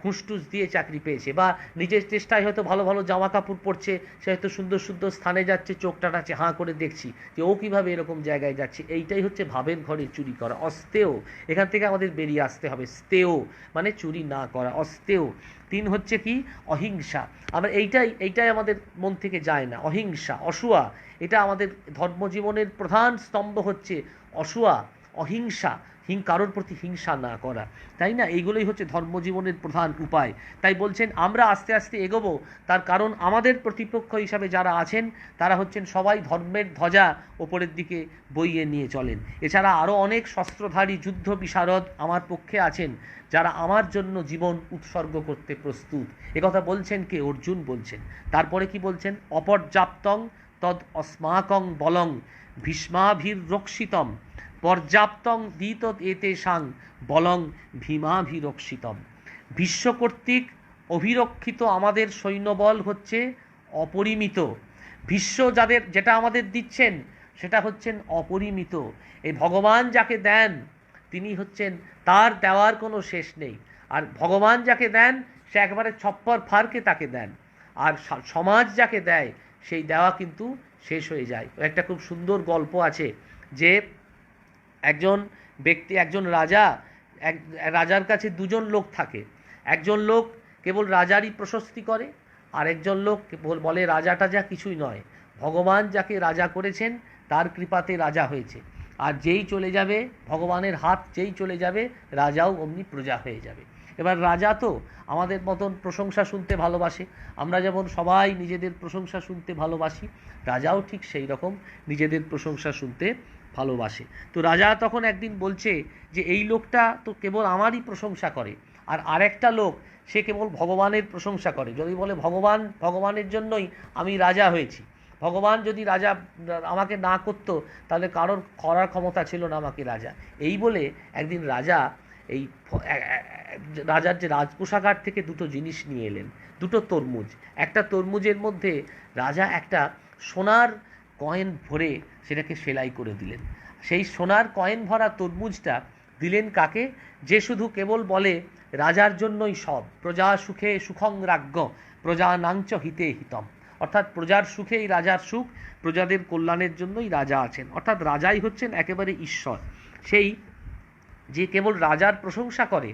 ঘুষটুস দিয়ে চাকরি পেয়েছে, বা নিজের চেষ্টায় হয়তো ভালো ভালো জামা কাপড় পরছে, সে হয়তো সুন্দর সুন্দর স্থানে যাচ্ছে, চোখ টাটাচ্ছে, হাঁ করে দেখছি যে ও কীভাবে এরকম জায়গায় যাচ্ছে। এইটাই হচ্ছে ভাবের ঘরে চুরি করা, অস্তেয়। এখান থেকে আমাদের বেরিয়ে আসতে হবে। স্তেয় মানে চুরি না করা, অস্তেয়। তিন হচ্ছে কি? অহিংসা। আমরা এইটাই আমাদের মন থেকে যায় না, অহিংসা, অসূয়া। এটা আমাদের ধর্মজীবনের প্রধান স্তম্ভ হচ্ছে অসূয়া, অহিংসা, কারোর প্রতি হিংসা না করা, তাই না? এইগুলোই হচ্ছে ধর্মজীবনের প্রধান উপায়। তাই বলছেন আমরা আস্তে আস্তে এগোবো, তার কারণ আমাদের প্রতিপক্ষ হিসাবে যারা আছেন তারা হচ্ছেন সবাই ধর্মের ধ্বজা ওপরের দিকে বইয়ে নিয়ে চলেন। এছাড়া আরও অনেক শস্ত্রধারী যুদ্ধ বিশারদ আমার পক্ষে আছেন, যারা আমার জন্য জীবন উৎসর্গ করতে প্রস্তুত। একথা বলছেন কে? অর্জুন বলছেন। তারপরে কি বলছেন? অপর্যাপ্তং তদ অস্মাকং বলং ভীষ্মাভিরক্ষিতম পর্যাপ্তং দিত এতেষাং বলং ভীমাভিরক্ষিতম। ভীষ্ম কর্তৃক অভিরক্ষিত আমাদের সৈন্যবল হচ্ছে অপরিমিত। ভীষ্ম যেটা আমাদের দিচ্ছেন সেটা হচ্ছেন অপরিমিত। এই ভগবান যাকে দেন তিনি হচ্ছেন, তার দেওয়ার কোনো শেষ নেই। আর ভগবান যাকে দেন সে একবারে ছপ্পর ফারকে তাকে দেন, আর সমাজ যাকে দেয় সেই দেওয়া কিন্তু শেষ হয়ে যায়। একটা খুব সুন্দর গল্প আছে যে একজন ব্যক্তি, একজন রাজা এক রাজার কাছে দুজন লোক থাকে। একজন লোক কেবল রাজারই প্রশস্তি করে, আর একজন লোক কেবল বলে রাজাটা যা কিছুই নয়, ভগবান যাকে রাজা করেছেন তার কৃপাতে রাজা হয়েছে, আর যেই চলে যাবে ভগবানের হাত যেই চলে যাবে রাজাও অমনি প্রজা হয়ে যাবে। এবার রাজা তো আমাদের মতন প্রশংসা শুনতে ভালোবাসে, আমরা যেমন সবাই নিজেদের প্রশংসা শুনতে ভালোবাসি, রাজাও ঠিক সেই রকম নিজেদের প্রশংসা শুনতে ভালোবাসে। তো রাজা তখন একদিন বলছে যে এই লোকটা তো কেবল আমারই প্রশংসা করে, আর আরেকটা লোক সে কেবল ভগবানের প্রশংসা করে। যদি বলে ভগবানের জন্যই আমি রাজা হয়েছি, ভগবান যদি রাজা আমাকে না করতো তাহলে কারোর করার ক্ষমতা ছিল না আমাকে রাজা। এই বলে একদিন রাজা এই রাজার যে রাজকোষাগার থেকে দুটো জিনিস নিয়ে এলেন, দুটো তরমুজ। একটা তরমুজের মধ্যে রাজা একটা সোনার কয়েন ভরে সেটাকে সেলাই করে দিলেন। সেই সোনার কয়েন ভরা তরমুজটা দিলেন কাকে? যে শুধু কেবল বলে রাজার জন্যই সব, প্রজা সুখে সুখং রাজ্ঞ প্রজা নাঞ্চ হিতে হিতম, অর্থাৎ প্রজার সুখেই রাজার সুখ, প্রজাদের কল্যাণের জন্যই রাজা আছেন, অর্থাৎ রাজাই হচ্ছেন একেবারে ঈশ্বর। সেই যে কেবল রাজার প্রশংসা করে,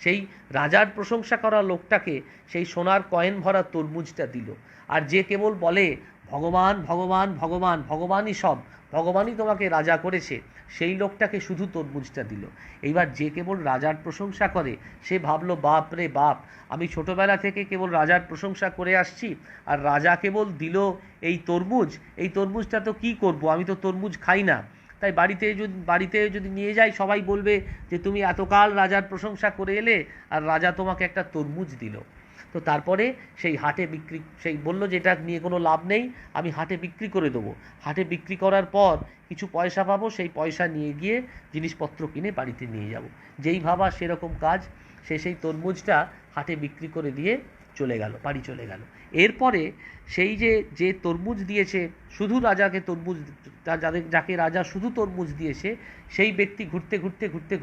সেই রাজার প্রশংসা করা লোকটাকে সেই সোনার কয়েন ভরা তরমুজটা দিল। আর যে কেবল বলে ভগবান ভগবান ভগবান, ভগবানই সব, ভগবানই তোমাকে রাজা করেছে, সেই লোকটাকে শুধু তরমুজটা দিল। এইবার যে কেবল রাজার প্রশংসা করে সে ভাবলো বাপ রে বাপ, আমি ছোটোবেলা থেকে কেবল রাজার প্রশংসা করে আসছি, আর রাজা কেবল দিল এই তরমুজ, এই তরমুজটা তো কী করব, আমি তো তরমুজ খাই না, তাই বাড়িতে যদি নিয়ে যাই সবাই বলবে যে তুমি এতকাল রাজার প্রশংসা করে এলে আর রাজা তোমাকে একটা তরমুজ দিল। তো তারপরে সেই হাটে সেই বলল যে এটা নিয়ে কোনো লাভ নেই, আমি হাটে বিক্রি করে দেবো, হাটে বিক্রি করার পর কিছু পয়সা পাবো, সেই পয়সা নিয়ে গিয়ে জিনিসপত্র কিনে বাড়িতে নিয়ে যাব। যেই ভাবা সেরকম কাজ, সে সেই তরমুজটা হাটে বিক্রি করে দিয়ে বাড়ি চলে গেল। এরপরে সেই যে তরমুজ দিয়েছে শুধু রাজাকে, যাকে রাজা শুধু তরমুজ দিয়েছে, সেই ব্যক্তি ঘুরতে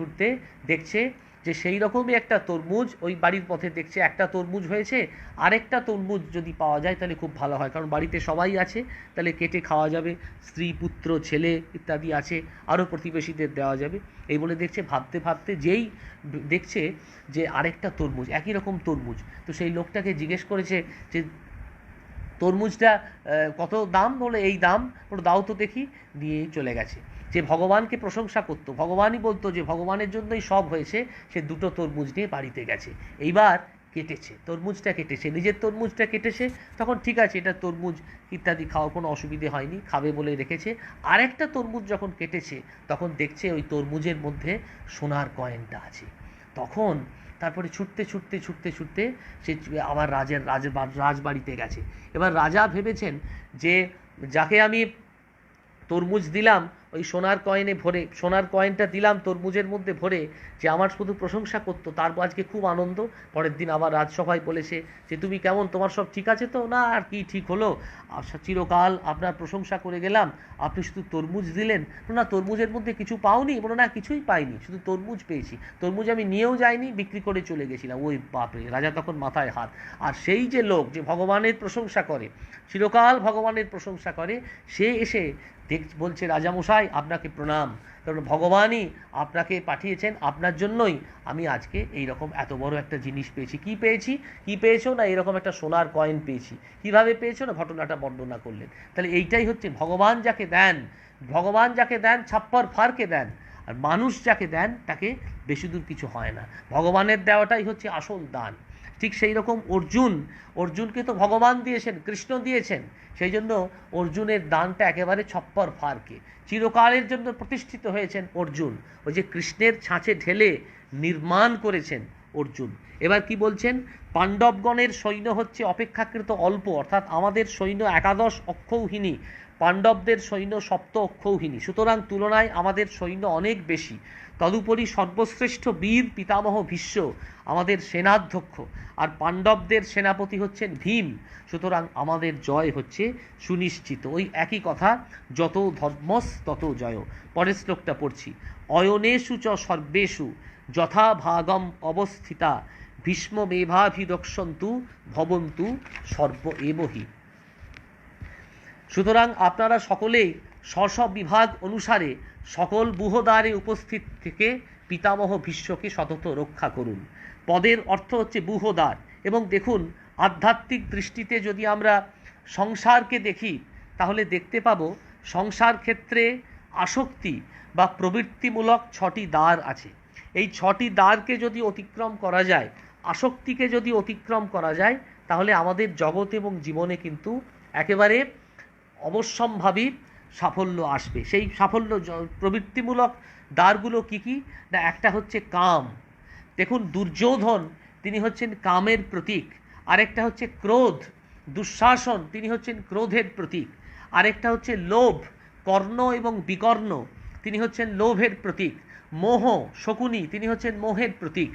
ঘুরতে দেখছে যে সেই রকমই একটা তরমুজ ওই বাড়ির পথে দেখছে, একটা তরমুজ হয়েছে, আরেকটা তরমুজ যদি পাওয়া যায় তাহলে খুব ভালো হয়, কারণ বাড়িতে সবাই আছে, তাহলে কেটে খাওয়া যাবে, স্ত্রী পুত্র ছেলে ইত্যাদি আছে, আরও প্রতিবেশীদের দেওয়া যাবে। এই বলে দেখছে, ভাবতে যেই দেখছে যে আরেকটা তরমুজ, একই রকম তরমুজ। তো সেই লোকটাকে জিজ্ঞেস করেছে যে তরমুজটা কত দাম? বলে এই দাম। ওটা দাও তো দেখি, দিয়ে চলে গেছে। যে ভগবানকে প্রশংসা করতো, ভগবানই বলতো যে ভগবানের জন্যই সব হয়েছে, সে দুটো তরমুজ নিয়ে বাড়িতে গেছে। এইবার তরমুজটা কেটেছে, নিজের তরমুজটা কেটেছে, তখন ঠিক আছে এটা তরমুজ ইত্যাদি খাওয়ার কোনো অসুবিধে হয়নি, খাবে বলে রেখেছে। আরেকটা তরমুজ যখন কেটেছে তখন দেখছে ওই তরমুজের মধ্যে সোনার কয়েনটা আছে। তখন তারপরে ছুটতে সে আবার রাজবাড়িতে গেছে। এবার রাজা ভেবেছেন যে যাকে আমি তরমুজ দিলাম ওই সোনার কয়েনটা দিলাম তরমুজের মধ্যে ভরে, যে আমার শুধু প্রশংসা করতো, তার আজকে খুব আনন্দ। পরের দিন আবার রাজসভায় বলেছে যে তুমি কেমন, তোমার সব ঠিক আছে তো? না, আর কি ঠিক হলো, চিরকাল আপনার প্রশংসা করে গেলাম, আপনি শুধু তরমুজ দিলেন। না, তরমুজের মধ্যে কিছু পাওনি? বলো না, কিছুই পাইনি, শুধু তরমুজ পেয়েছি, তরমুজ আমি নিয়েও যাইনি, বিক্রি করে চলে গেছিলাম। ওই বাপরে, রাজা তখন মাথায় হাত। আর সেই যে লোক যে ভগবানের প্রশংসা করে, চিরকাল ভগবানের প্রশংসা করে, সে এসে বলছে রাজামশাই আপনাকে প্রণাম, কারণ ভগবানই আপনাকে পাঠিয়েছেন, আপনার জন্যই আমি আজকে এইরকম এত বড় একটা জিনিস পেয়েছি। কি পেয়েছো? না এরকম একটা সোনার কয়েন পেয়েছি। কিভাবে পেয়েছো? না ঘটনাটা বর্ণনা করলেন। তাহলে এইটাই হচ্ছে ভগবান যাকে দেন ছাপ্পর ফারকে দেন, আর মানুষ যাকে দেন তাকে বেশি দূর কিছু হয় না। ভগবানের দেওয়াটাই হচ্ছে আসল দান। ঠিক সেই রকম অর্জুনকে তো ভগবান দিয়েছেন, কৃষ্ণ দিয়েছেন, সেই জন্য অর্জুনের দানটা একেবারে ছপ্পর ফারকে, চিরকালের জন্য প্রতিষ্ঠিত হয়েছেন অর্জুন, ওই যে কৃষ্ণের ছাঁচে ঢেলে নির্মাণ করেছেন অর্জুন। এবার কি বলছেন? পাণ্ডবগণের সৈন্য হচ্ছে অপেক্ষাকৃত অল্প, অর্থাৎ আমাদের সৈন্য 11 অক্ষৌহিনী, পাণ্ডবদের সৈন্য 7 অক্ষৌহিনী, সুতরাং তুলনায় আমাদের সৈন্য অনেক বেশি। তদুপরি সর্বশ্রেষ্ঠ বীর পিতামহ ভীষ্ম আমাদের সেনাধ্যক্ষ, আর পাণ্ডবদের সেনাপতি হচ্ছেন ভীম, সুতরাং আমাদের জয় হচ্ছে সুনিশ্চিত। ওই একই কথা, যত ধর্মস তত জয়। পরের শ্লোকটা পড়ছি। অয়নেষু চ সর্বেষু যথা ভাগম অবস্থিতা ভীষ্মমেভাভিরক্ষন্তু ভবন্তু সর্ব এবহি। সুতরাং আপনারা সকলেই স্ব বিভাগ অনুসারে সকল বুহদ্বারে উপস্থিত থেকে পিতামহ ভীষ্মকে সতত রক্ষা করুন। পদের অর্থ হচ্ছে বুহদ্বার। এবং দেখুন, আধ্যাত্মিক দৃষ্টিতে যদি আমরা সংসারকে দেখি তাহলে দেখতে পাবো সংসার ক্ষেত্রে আসক্তি বা প্রবৃত্তিমূলক 6টি দ্বার আছে। এই 6টি দ্বারকে যদি অতিক্রম করা যায়, আসক্তিকে যদি অতিক্রম করা যায়, তাহলে আমাদের জগৎ এবং জীবনে কিন্তু একেবারে অবশ্যম্ভাবী সাফল্য আসবে। সেই সাফল্য প্রবৃত্তিমূলক দ্বারগুলো কি কি না, একটা হচ্ছে কাম। দেখুন, দুর্যোধন তিনি হচ্ছেন কামের প্রতীক। আরেকটা হচ্ছে ক্রোধ, দুঃশাসন তিনি হচ্ছেন ক্রোধের প্রতীক। আরেকটা হচ্ছে লোভ, কর্ণ এবং বিকর্ণ তিনি হচ্ছেন লোভের প্রতীক। মোহ, শকুনি তিনি হচ্ছেন মোহের প্রতীক।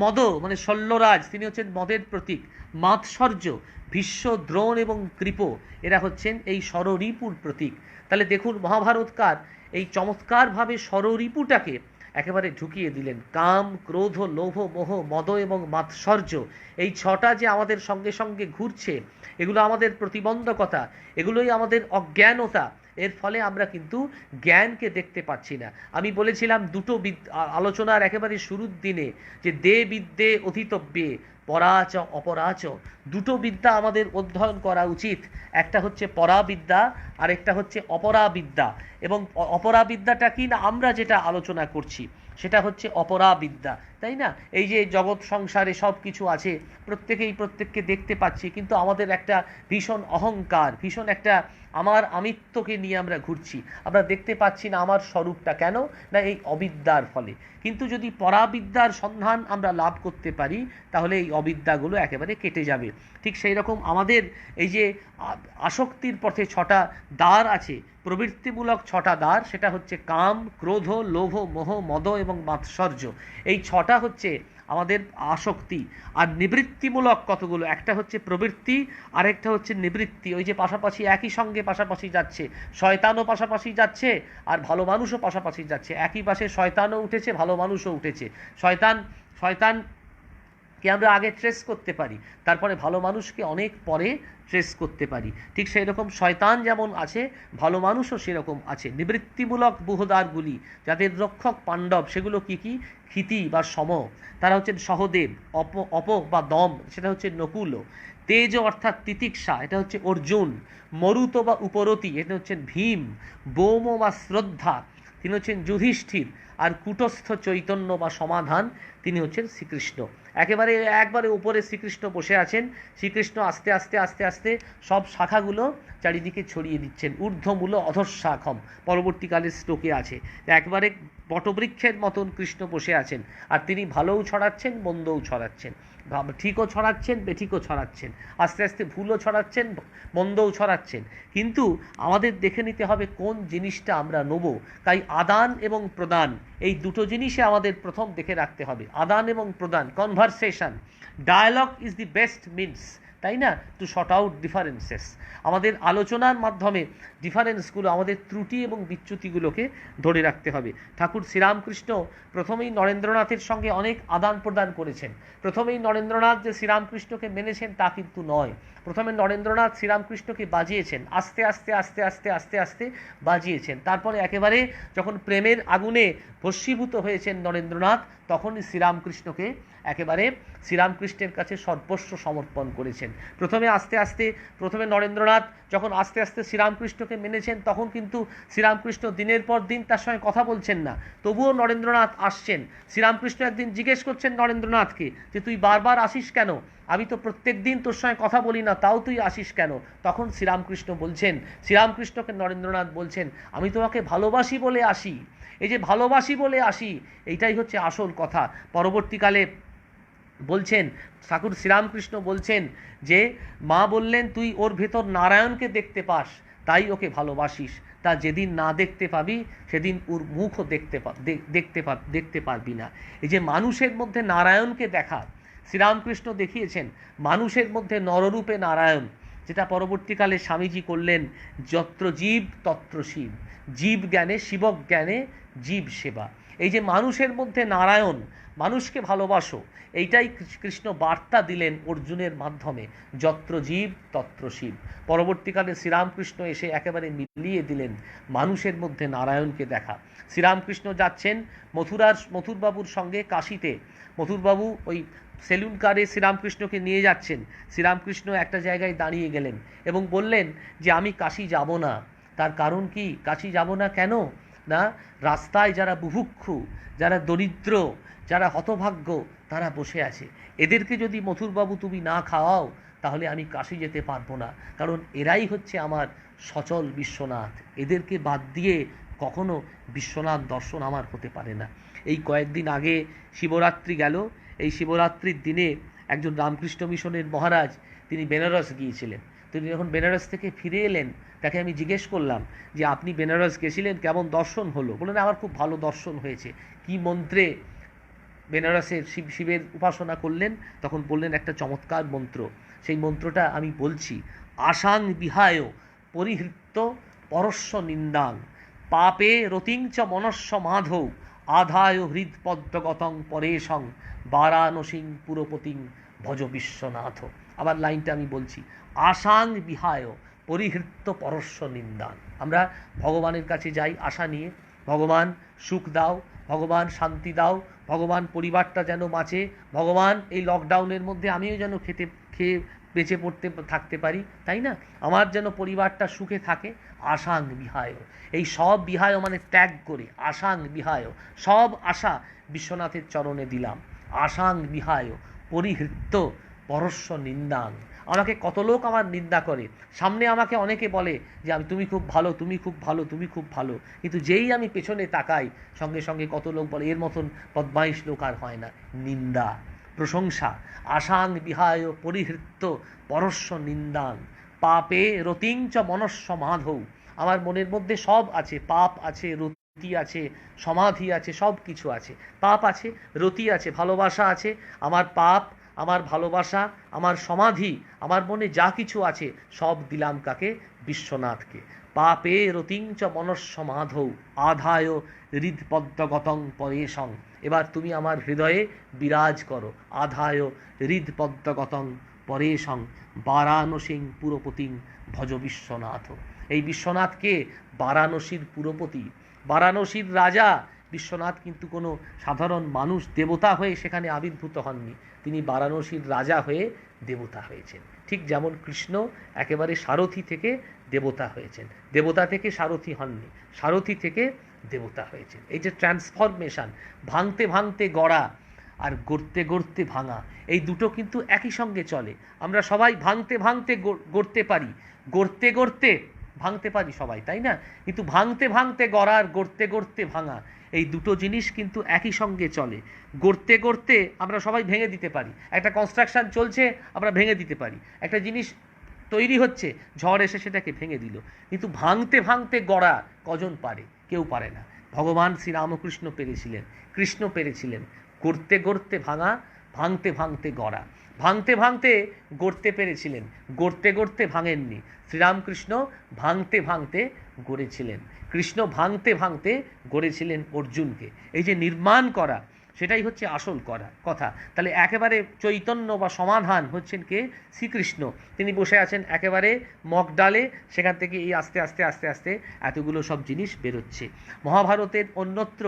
মদ মানে শল্যরাজ তিনি হচ্ছেন মদের প্রতীক। মাৎসর্য, ভীষ্ম, দ্রোণ এবং কৃপ এরা হচ্ছেন এই ষড়রিপুর প্রতীক। তাহলে দেখুন, মহাভারতকার এই চমৎকারভাবে ষড়রিপুটাকে একেবারে ঢুকিয়ে দিলেন। কাম, ক্রোধ, লোভ, মোহ, মদ এবং মাৎসর্য, এই 6টা যে আমাদের সঙ্গে সঙ্গে ঘুরছে, এগুলো আমাদের প্রতিবন্ধকতা, এগুলোই আমাদের অজ্ঞানতা। এর ফলে আমরা কিন্তু জ্ঞানকে দেখতে পাচ্ছি না। আমি বলেছিলাম দুটো আলোচনার একেবারে শুরুর দিনে যে দে বিদ্যে অধিতব্যে পরাচ অপরাচ, দুটো বিদ্যা আমাদের অধ্যয়ন করা উচিত। একটা হচ্ছে পরাবিদ্যা আর একটা হচ্ছে অপরাবিদ্যা। এবং অপরাবিদ্যাটা কি না, আমরা যেটা আলোচনা করছি সেটা হচ্ছে অপরাবিদ্যা, তাই না? এই যে জগৎ সংসারে সব কিছু আছে, প্রত্যেকেই প্রত্যেককে দেখতে পাচ্ছি, কিন্তু আমাদের একটা ভীষণ অহংকার, ভীষণ একটা আমার আমিত্বকে নিয়ে আমরা ঘুরছি। আমরা দেখতে পাচ্ছি না আমার স্বরূপটা। কেন না, এই অবিদ্যার ফলে। কিন্তু যদি পরাবিদ্যার সন্ধান আমরা লাভ করতে পারি, তাহলে এই অবিদ্যাগুলো একেবারে কেটে যাবে। ঠিক সেই রকম আমাদের এই যে আসক্তির পথে 6টা দ্বার আছে, প্রবৃত্তিমূলক 6টা দ্বার, সেটা হচ্ছে কাম, ক্রোধ, লোভ, মোহ, মদ এবং মাৎসর্য। এই 6টা হচ্ছে আমাদের আসক্তি। আর নিবৃত্তিমূলক কতগুলো, একটা হচ্ছে প্রবৃত্তি, আরেকটা হচ্ছে নিবৃত্তি। ওই যে পাশাপাশি একই সঙ্গে পাশাপাশি যাচ্ছে, শয়তানও পাশাপাশি যাচ্ছে আর ভালো মানুষও পাশাপাশি যাচ্ছে। একই পাশে শয়তানও উঠেছে, ভালো মানুষও উঠেছে। শয়তানকে আমরা আগে ট্রেস করতে পারি, তারপরে ভালো মানুষকে অনেক পরে ট্রেস করতে পারি। ঠিক সেই রকম শয়তান যেমন আছে, ভালো মানুষও সেরকম আছে। নিবৃত্তিমূলক বুহদ্বারগুলি, যাদের রক্ষক পাণ্ডব, সেগুলো কি কি? ক্ষিতি বা সম, তারা হচ্ছেন সহদেব। অপ বা দম, সেটা হচ্ছে নকুল। তেজ অর্থাৎ তিতিক্ষা, এটা হচ্ছে অর্জুন। মরুত বা উপরতি, এটা হচ্ছেন ভীম। বোম বা শ্রদ্ধা, তিনি হচ্ছেন যুধিষ্ঠির। আর কুটস্থ চৈতন্য বা সমাধান, তিনি হচ্ছেন শ্রীকৃষ্ণ। একবারে উপরে শ্রীকৃষ্ণ বসে আছেন। শ্রীকৃষ্ণ আস্তে আস্তে আস্তে আস্তে সব শাখাগুলো চারিদিকে ছড়িয়ে দিচ্ছেন। ঊর্ধ্বমূল অধঃশাখম পরবর্তীকালে শ্লোকে আছে। একবারে বটবৃক্ষের মতন কৃষ্ণ বসে আছেন, আর তিনি ভালোও ছড়াচ্ছেন, মন্দও ছড়াচ্ছেন, ঠিকও ছড়াচ্ছেন, বেঠিকও ছড়াচ্ছেন, আস্তে আস্তে ভুলও ছড়াচ্ছেন, মন্দও ছড়াচ্ছেন। কিন্তু আমাদের দেখে নিতে হবে কোন জিনিসটা আমরা নেব। তাই আদান এবং প্রদান, এই দুটো জিনিসে আমাদের প্রথম দেখে রাখতে হবে। আদান এবং প্রদান, conversation, dialogue is the best means, তাই না, টু শর্ট আউট ডিফারেন্সেস। আমাদের আলোচনার মাধ্যমে ডিফারেন্সগুলো, আমাদের ত্রুটি এবং বিচ্যুতিগুলোকে ধরে রাখতে হবে। ঠাকুর শ্রীরামকৃষ্ণ প্রথমেই নরেন্দ্রনাথের সঙ্গে অনেক আদান প্রদান করেছেন। প্রথমেই নরেন্দ্রনাথ যে শ্রীরামকৃষ্ণকে মেনেছেন তা কিন্তু নয়। প্রথমে নরেন্দ্রনাথ শ্রীরামকৃষ্ণকে বাজিয়েছেন, আস্তে আস্তে আস্তে আস্তে আস্তে আস্তে বাজিয়েছেন। তারপরে একেবারে যখন প্রেমের আগুনে ভস্মীভূত হয়েছেন নরেন্দ্রনাথ, তখনই শ্রীরামকৃষ্ণকে একেবারে শ্রীরামকৃষ্ণের কাছে সর্বস্ব সমর্পণ করেছেন। প্রথমে নরেন্দ্রনাথ যখন আস্তে আস্তে শ্রীরামকৃষ্ণকে মেনেছেন, তখন কিন্তু শ্রীরামকৃষ্ণ দিনের পর দিন তার সঙ্গে কথা বলছেন না। তবুও নরেন্দ্রনাথ আসছেন। শ্রীরামকৃষ্ণ একদিন জিজ্ঞেস করছেন নরেন্দ্রনাথকে যে তুই বারবার আসিস কেন? আমি তো প্রত্যেক দিন তোর সঙ্গে কথা বলি না, তাও তুই আসিস কেন? তখন শ্রীরামকৃষ্ণকে নরেন্দ্রনাথ বলছেন, আমি তোমাকে ভালোবাসি বলে আসি। এই যে ভালোবাসি বলে আসি, এইটাই হচ্ছে আসল কথা। পরবর্তীকালে বলছেন, ঠাকুর শ্রীরামকৃষ্ণ বলছেন যে মা বললেন তুই ওর ভেতর নারায়ণকে দেখতে পাস, তাই ওকে ভালোবাসিস। তা যেদিন না দেখতে পাবি, সেদিন ওর মুখও দেখতে পারবি না। এই যে মানুষের মধ্যে নারায়ণকে দেখা, শ্রীরামকৃষ্ণ দেখিয়েছেন মানুষের মধ্যে নররূপে নারায়ণ। যেটা পরবর্তীকালে স্বামীজি করলেন, যত্র জীব তত্র শিব, জীব জ্ঞানে শিবক জ্ঞানে জীব সেবা। এই যে মানুষের মধ্যে নারায়ণ, মানুষকে ভালোবাসো, এইটাই কৃষ্ণ বার্তা দিলেন অর্জুনের মাধ্যমে, যত্র জীব তত্র শিব। পরবর্তীকালে শ্রীরামকৃষ্ণ এসে একেবারে মিলিয়ে দিলেন মানুষের মধ্যে নারায়ণকে দেখা। শ্রীরামকৃষ্ণ যাচ্ছেন মথুরবাবুর সঙ্গে কাশীতে। মথুরবাবু ওই সেলুন কারে শ্রীরামকৃষ্ণকে নিয়ে যাচ্ছেন। শ্রীরামকৃষ্ণ একটা জায়গায় দাঁড়িয়ে গেলেন এবং বললেন যে আমি কাশী যাব না। তার কারণ কি? কাশী যাব না কেন? না, রাস্তায় যারা বুভুক্ষু, যারা দরিদ্র, যারা হতভাগ্য, তারা বসে আছে, এদেরকে যদি মথুরবাবু তুমি না খাওয়াও তাহলে আমি কাশী যেতে পারবো না, কারণ এরাই হচ্ছে আমার সচল বিশ্বনাথ। এদেরকে বাদ দিয়ে কখনো বিশ্বনাথ দর্শন আমার হতে পারে না। এই কয়েকদিন আগে শিবরাত্রি গেল। এই শিবরাত্রির দিনে একজন রামকৃষ্ণ মিশনের মহারাজ, তিনি বেনারস গিয়েছিলেন। তিনি যখন বেনারস থেকে ফিরে এলেন, তাকে আমি জিজ্ঞেস করলাম যে আপনি বেনারস গেছিলেন, কেমন দর্শন হলো? বললেন আমার খুব ভালো দর্শন হয়েছে। কি মন্ত্রে বেনারসের শিবের উপাসনা করলেন? তখন বললেন একটা চমৎকার মন্ত্র, সেই মন্ত্রটা আমি বলছি। আশাং বিহায় পরিহৃত্য পরস্য নিন্দাং পাপে রতিঞ্চ মনস্য মাধৌ আধায় হৃদপদ্মগতং পরেশং বারাণসীং পুরপতিং ভজ বিশ্বনাথ। আবার লাইনটা আমি বলছি, আশাং বিহায় পরিহৃত্য পরস্য নিন্দাং। আমরা ভগবানের কাছে যাই আশা নিয়ে, ভগবান সুখ দাও, ভগবান শান্তি দাও, ভগবান পরিবারটা যেন বাঁচে, ভগবান এই লকডাউনের মধ্যে আমিও যেন খেয়ে বেঁচে পড়তে থাকতে পারি, তাই না? আমার যেন পরিবারটা সুখে থাকে। আশাং বিহায়, এই সব বিহায় মানে ত্যাগ করে, আশাং বিহায়, সব আশা বিশ্বনাথের চরণে দিলাম। আশাং বিহায় পরিহৃত্য পরস্য নিন্দাং। আমাকে কত লোক আমার নিন্দা করে, সামনে আমাকে অনেকে বলে যে তুমি খুব ভালো, তুমি খুব ভালো, তুমি খুব ভালো, কিন্তু যেই আমি পেছনে তাকাই সঙ্গে সঙ্গে কত লোক বলে এর মতন বদমাইশ লোক আর হয় না। নিন্দা, প্রশংসা। আশাং বিহায় পরিহৃত্য পরস্য নিন্দাং পাপে রতিঞ্চ মনস্য মাধৌ। আমার মনের মধ্যে সব আছে, পাপ আছে, রতি আছে, সমাধি আছে, সব কিছু আছে। পাপ আছে, রতি আছে, ভালোবাসা আছে। আমার পাপ, আমার ভালোবাসা, আমার সমাধি, আমার মনে যা কিছু আছে সব দিলাম কাকে? বিশ্বনাথকে। পাপে রতিঞ্চ মনস্য মাধৌ আধায় হৃদপদ্মগতং পরেশং। এবার তুমি আমার হৃদয়ে বিরাজ করো। আধায় হৃদপদ্মগতং পরেশং বারাণসীং পুরপতিং ভজ বিশ্বনাথ। এই বিশ্বনাথকে বারাণসীর পুরপতি, বারাণসীর রাজা। বিশ্বনাথ কিন্তু কোনো সাধারণ মানুষ, দেবতা হয়ে সেখানে আবির্ভূত হননি, তিনি বারাণসীর রাজা হয়ে দেবতা হয়েছেন। ঠিক যেমন কৃষ্ণ একেবারে সারথি থেকে দেবতা হয়েছেন, দেবতা থেকে সারথি হননি, সারথি থেকে দেবতা হয়েছেন। এই যে ট্রান্সফরমেশন, ভাঙতে ভাঙতে গড়া আর গড়তে গড়তে ভাঙা, এই দুটো কিন্তু একই সঙ্গে চলে। আমরা সবাই ভাঙতে ভাঙতে গড়তে পারি, গড়তে গড়তে ভাঙতে পারি সবাই, তাই না? কিন্তু ভাঙতে ভাঙতে গড়া আর গড়তে গড়তে ভাঙা, এই দুটো জিনিস কিন্তু একই সঙ্গে চলে। গড়তে গড়তে আমরা সবাই ভেঙে দিতে পারি, একটা কনস্ট্রাকশন চলছে আমরা ভেঙে দিতে পারি, একটা জিনিস তৈরি হচ্ছে ঝড় এসে সেটাকে ভেঙে দিল। কিন্তু ভাঙতে ভাঙতে গড়া কজন পারে? কেউ পারে না। ভগবান শ্রীরামকৃষ্ণ পেরেছিলেন, কৃষ্ণ পেরেছিলেন। গড়তে গড়তে ভাঙা, ভাঙতে ভাঙতে গড়া। ভাঙতে ভাঙতে গড়তে পেরেছিলেন, গড়তে গড়তে ভাঙেননি। শ্রীরামকৃষ্ণ ভাঙতে ভাঙতে গড়েছিলেন, কৃষ্ণ ভাঙতে ভাঙতে গড়েছিলেন অর্জুনকে। এই যে নির্মাণ করা, সেটাই হচ্ছে আসল কথা। তাহলে একেবারে চৈতন্য বা সমাধান হচ্ছেন কে? শ্রীকৃষ্ণ। তিনি বসে আছেন একেবারে মগডালে, সেখান থেকে এই আস্তে আস্তে আস্তে আস্তে এতগুলো সব জিনিস বেরোচ্ছে। মহাভারতের অন্যত্র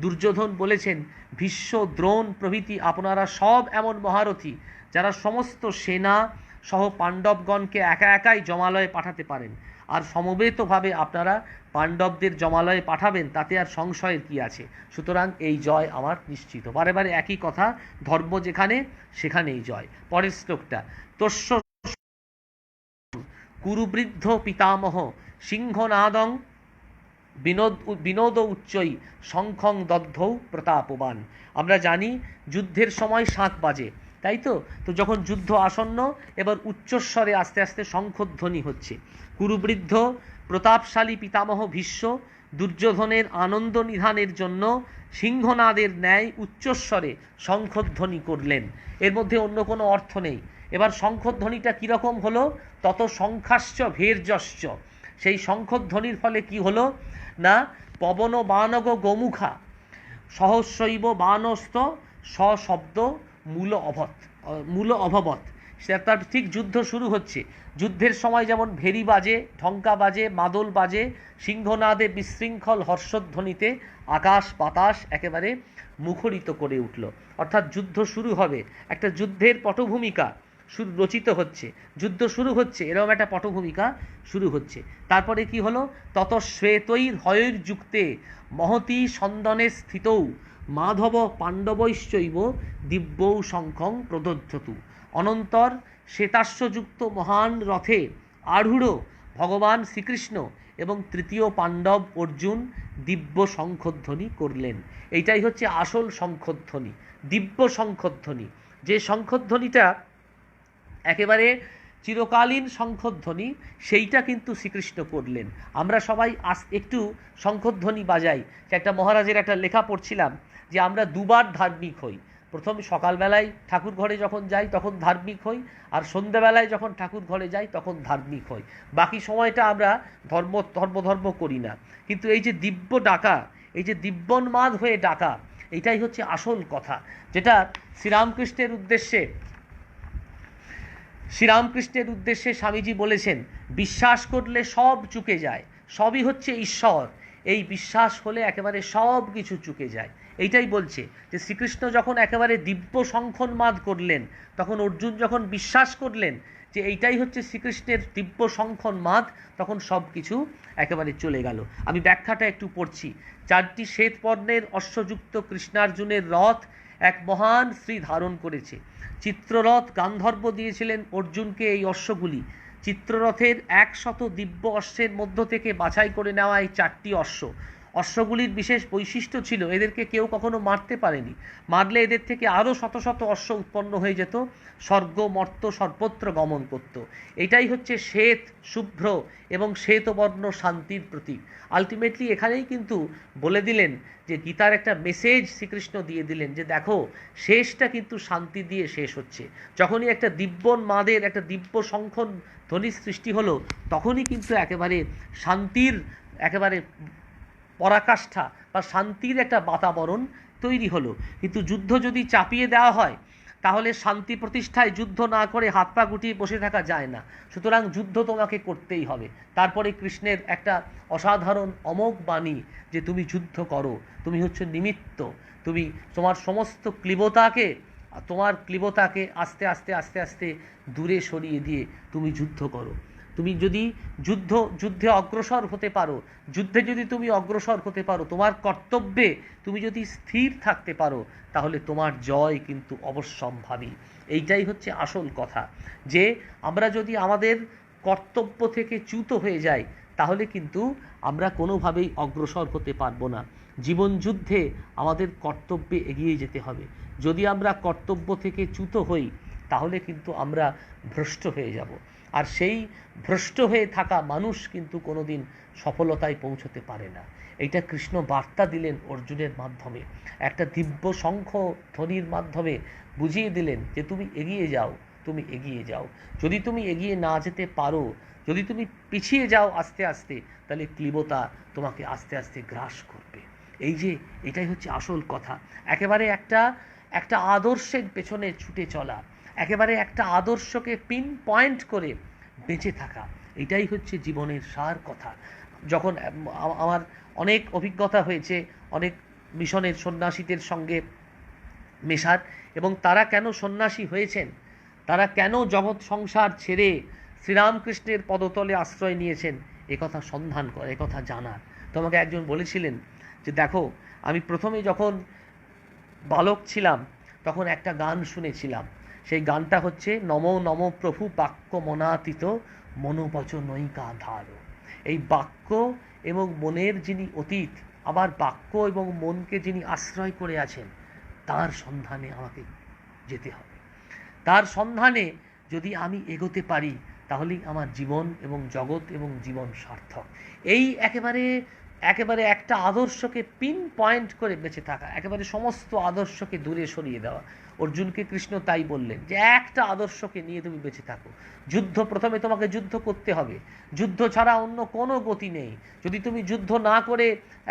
দুর্যোধন বলেছেন, ভীষ্ম, দ্রোণ প্রভৃতি আপনারা সব এমন মহারথী যারা সমস্ত সেনা সহ পাণ্ডবগণকে একা একাই জমালয়ে পাঠাতে পারেন, আর সমবেতভাবে আপনারা পাণ্ডবদের জমালয়ে পাঠাবেন, তাতে আর সংশয়ের কি আছে? সুতরাং এই জয় আমার নিশ্চিত। বারে বারে একই কথা, ধর্ম যেখানে সেখানেই জয়। পরের শ্লোকটা, তস্য কুরুবৃদ্ধ পিতামহ সিংহনাদং বিনোদ উচ্চই শঙ্খং দগ্ধৌ প্রতাপবান। আমরা জানি যুদ্ধের সময় 7 বাজে, তাই তো? তো যখন যুদ্ধ আসন্ন, এবার উচ্চস্বরে আস্তে আস্তে শঙ্খধ্বনি হচ্ছে। কুরুবৃদ্ধ প্রতাপশালী পিতামহ ভীষ্ম দুর্যোধনের আনন্দ নিধানের জন্য সিংহনাদের ন্যায় উচ্চস্বরে শঙ্খধ্বনি করলেন। এর মধ্যে অন্য কোনো অর্থ নেই। এবার শঙ্খধ্বনিটা কীরকম হলো, তত সংখ্যাশ্চ ভের্যশ্চ, সেই শঙ্খধ্বনির ফলে কি হলো না, পবন বানগ গোমুখা সহস্রৈব বানস্ত সশব্দ মূল অভবৎ। সেটা তার ঠিক যুদ্ধ শুরু হচ্ছে, যুদ্ধের সময় যেমন ভেরি বাজে, ঢঙ্কা বাজে, মাদল বাজে, সিংহনাদে বিশৃঙ্খল হর্ষধ্বনিতে আকাশ বাতাস একেবারে মুখরিত করে উঠল। অর্থাৎ যুদ্ধ শুরু হবে, একটা যুদ্ধের পটভূমিকা রচিত হচ্ছে, যুদ্ধ শুরু হচ্ছে, এরকম একটা পটভূমিকা শুরু হচ্ছে। তারপরে কি হলো, তত শ্বেতৈর হয়ৈর যুক্তে মহতি সন্দনে স্থিতৌ মাধব পাণ্ডবৈশ্চৈব দিব্যৌ শঙ্খং প্রদধ্যতু। অনন্তর শ্বেতাশ্বযুক্ত মহান রথে আরূঢ় ভগবান শ্রীকৃষ্ণ এবং তৃতীয় পাণ্ডব অর্জুন দিব্য শঙ্খধ্বনি করলেন। এইটাই হচ্ছে আসল শঙ্খধ্বনি, দিব্য শঙ্খধ্বনি, যে শঙ্খধ্বনিটা একেবারে চিরকালীন শঙ্খধ্বনি, সেইটা কিন্তু শ্রীকৃষ্ণ করলেন। আমরা সবাই একটু শঙ্খধ্বনি বাজাই। একটা মহারাজের একটা লেখা পড়ছিলাম যে আমরা দুবার ধার্মিক হই, প্রথম সকালবেলায় ঠাকুর ঘরে যখন যাই তখন ধার্মিক হই, আর সন্ধ্যেবেলায় যখন ঠাকুর ঘরে যাই তখন ধার্মিক হই, বাকি সময়টা আমরা ধর্ম করি না। কিন্তু এই যে দিব্য ডাকা, এই যে দিব্যোন্মাদ হয়ে ডাকা, এটাই হচ্ছে আসল কথা, যেটা শ্রীরামকৃষ্ণের উদ্দেশ্যে স্বামীজি বলেছেন, বিশ্বাস করলে সব চুকে যায়, সবই হচ্ছে ঈশ্বর, এই বিশ্বাস হলে একেবারে সব কিছু চুকে যায়। এইটাই বলছে যে শ্রীকৃষ্ণ যখন একেবারে দিব্য শঙ্খোন্মাদ করলেন, তখন অর্জুন যখন বিশ্বাস করলেন যে এইটাই হচ্ছে শ্রীকৃষ্ণের দিব্য শঙ্খোন্মাদ, তখন সব কিছু একেবারে চলে গেল। আমি ব্যাখ্যাটা একটু পড়ছি। 4টি শ্বেতবর্ণের অশ্বযুক্ত কৃষ্ণার্জুনের রথ এক মহান শ্রী ধারণ করেছে। চিত্ররথ গান্ধর্ব দিয়েছিলেন অর্জুনকে এই অশ্বগুলি। চিত্ররথের 100 দিব্য অশ্বের মধ্য থেকে বাছাই করে নেওয়া এই 4টি অশ্বগুলির বিশেষ বৈশিষ্ট্য ছিল, এদেরকে কেউ কখনো মারতে পারেনি, মারলে এদের থেকে আরও শত শত অশ্ব উৎপন্ন হয়ে যেত, স্বর্গ মর্ত সর্বত্র গমন করত। এটাই হচ্ছে শ্বেত শুভ্র এবং শ্বেতবর্ণ শান্তির প্রতীক। আলটিমেটলি এখানেই কিন্তু বলে দিলেন যে গীতার একটা মেসেজ শ্রীকৃষ্ণ দিয়ে দিলেন যে দেখো, শেষটা কিন্তু শান্তি দিয়ে শেষ হচ্ছে। যখনই একটা দিব্যোন্মাদের, একটা দিব্য শঙ্খন ধ্বনির সৃষ্টি হলো, তখনই কিন্তু একেবারে শান্তির একেবারে পরাকাষ্ঠা বা শান্তির একটা বাতাবরণ তৈরি হলো। কিন্তু যুদ্ধ যদি চাপিয়ে দেওয়া হয়, তাহলে শান্তি প্রতিষ্ঠায় যুদ্ধ না করে হাত পা গুটিয়ে বসে থাকা যায় না। সুতরাং যুদ্ধ তোমাকে করতেই হবে। তারপরে কৃষ্ণের একটা অসাধারণ অমোঘ বাণী যে তুমি যুদ্ধ করো, তুমি হচ্ছে নিমিত্ত, তুমি তোমার সমস্ত ক্লীবতাকে আস্তে আস্তে আস্তে আস্তে দূরে সরিয়ে দিয়ে তুমি যুদ্ধ করো। তুমি যদি যুদ্ধে অগ্রসর হতে পারো, তোমার কর্তব্যে তুমি যদি স্থির থাকতে পারো, তাহলে তোমার জয় কিন্তু অবশ্যম্ভাবী। এইটাই হচ্ছে আসল কথা, যে আমরা যদি আমাদের কর্তব্য থেকে চ্যুত হয়ে যাই, তাহলে কিন্তু আমরা কোনোভাবেই অগ্রসর হতে পারবো না। জীবন যুদ্ধে আমাদের কর্তব্যে এগিয়ে যেতে হবে। যদি আমরা কর্তব্য থেকে চ্যুত হই, তাহলে কিন্তু আমরা ভ্রষ্ট হয়ে যাব, আর সেই ভ্রষ্ট হয়ে থাকা মানুষ কিন্তু কোনোদিন সফলতায় পৌঁছতে পারে না। এইটা কৃষ্ণ বার্তা দিলেন অর্জুনের মাধ্যমে, একটা দিব্য শঙ্খ ধ্বনির মাধ্যমে বুঝিয়ে দিলেন যে তুমি এগিয়ে যাও। যদি তুমি এগিয়ে না যেতে পারো, যদি তুমি পিছিয়ে যাও আস্তে আস্তে, তাহলে ক্লীবতা তোমাকে আস্তে আস্তে গ্রাস করবে। এটাই হচ্ছে আসল কথা। একেবারে একটা আদর্শের পেছনে ছুটে চলা, একেবারে একটা আদর্শকে পিন পয়েন্ট করে বেঁচে থাকা, এটাই হচ্ছে জীবনের সার কথা। যখন আমার অনেক অভিজ্ঞতা হয়েছে অনেক মিশনের সন্ন্যাসীদের সঙ্গে মেশার, এবং তারা কেন সন্ন্যাসী হয়েছেন, তারা কেন জগৎ সংসার ছেড়ে শ্রীরামকৃষ্ণের পদতলে আশ্রয় নিয়েছেন, একথা সন্ধান করা, একথা জানার। তোমাকে একজন বলেছিলেন যে দেখো, আমি প্রথমে যখন বালক ছিলাম তখন একটা গান শুনেছিলাম, সেই গানটা হচ্ছে নমো নমো প্রভু বাক্য মনাতীত মনোবচনৈকা ধার। এই বাক্য এবং মনের যিনি অতীত, আবার বাক্য এবং মনকে যিনি আশ্রয় করে আছেন, তার সন্ধানে আমাকে যেতে হবে। তার সন্ধানে যদি আমি এগোতে পারি, তাহলেই আমার জীবন এবং জগৎ এবং জীবন সার্থক। এই একেবারে একেবারে একটা আদর্শকে পিন পয়েন্ট করে বেঁচে থাকা, একেবারে সমস্ত আদর্শকে দূরে সরিয়ে দেওয়া। অর্জুনকে কৃষ্ণ তাই বললেন যে একটা আদর্শকে নিয়ে তুমি বেঁচে থাকো। যুদ্ধ, প্রথমে তোমাকে যুদ্ধ করতে হবে, যুদ্ধ ছাড়া অন্য কোনো গতি নেই। যদি তুমি যুদ্ধ না করে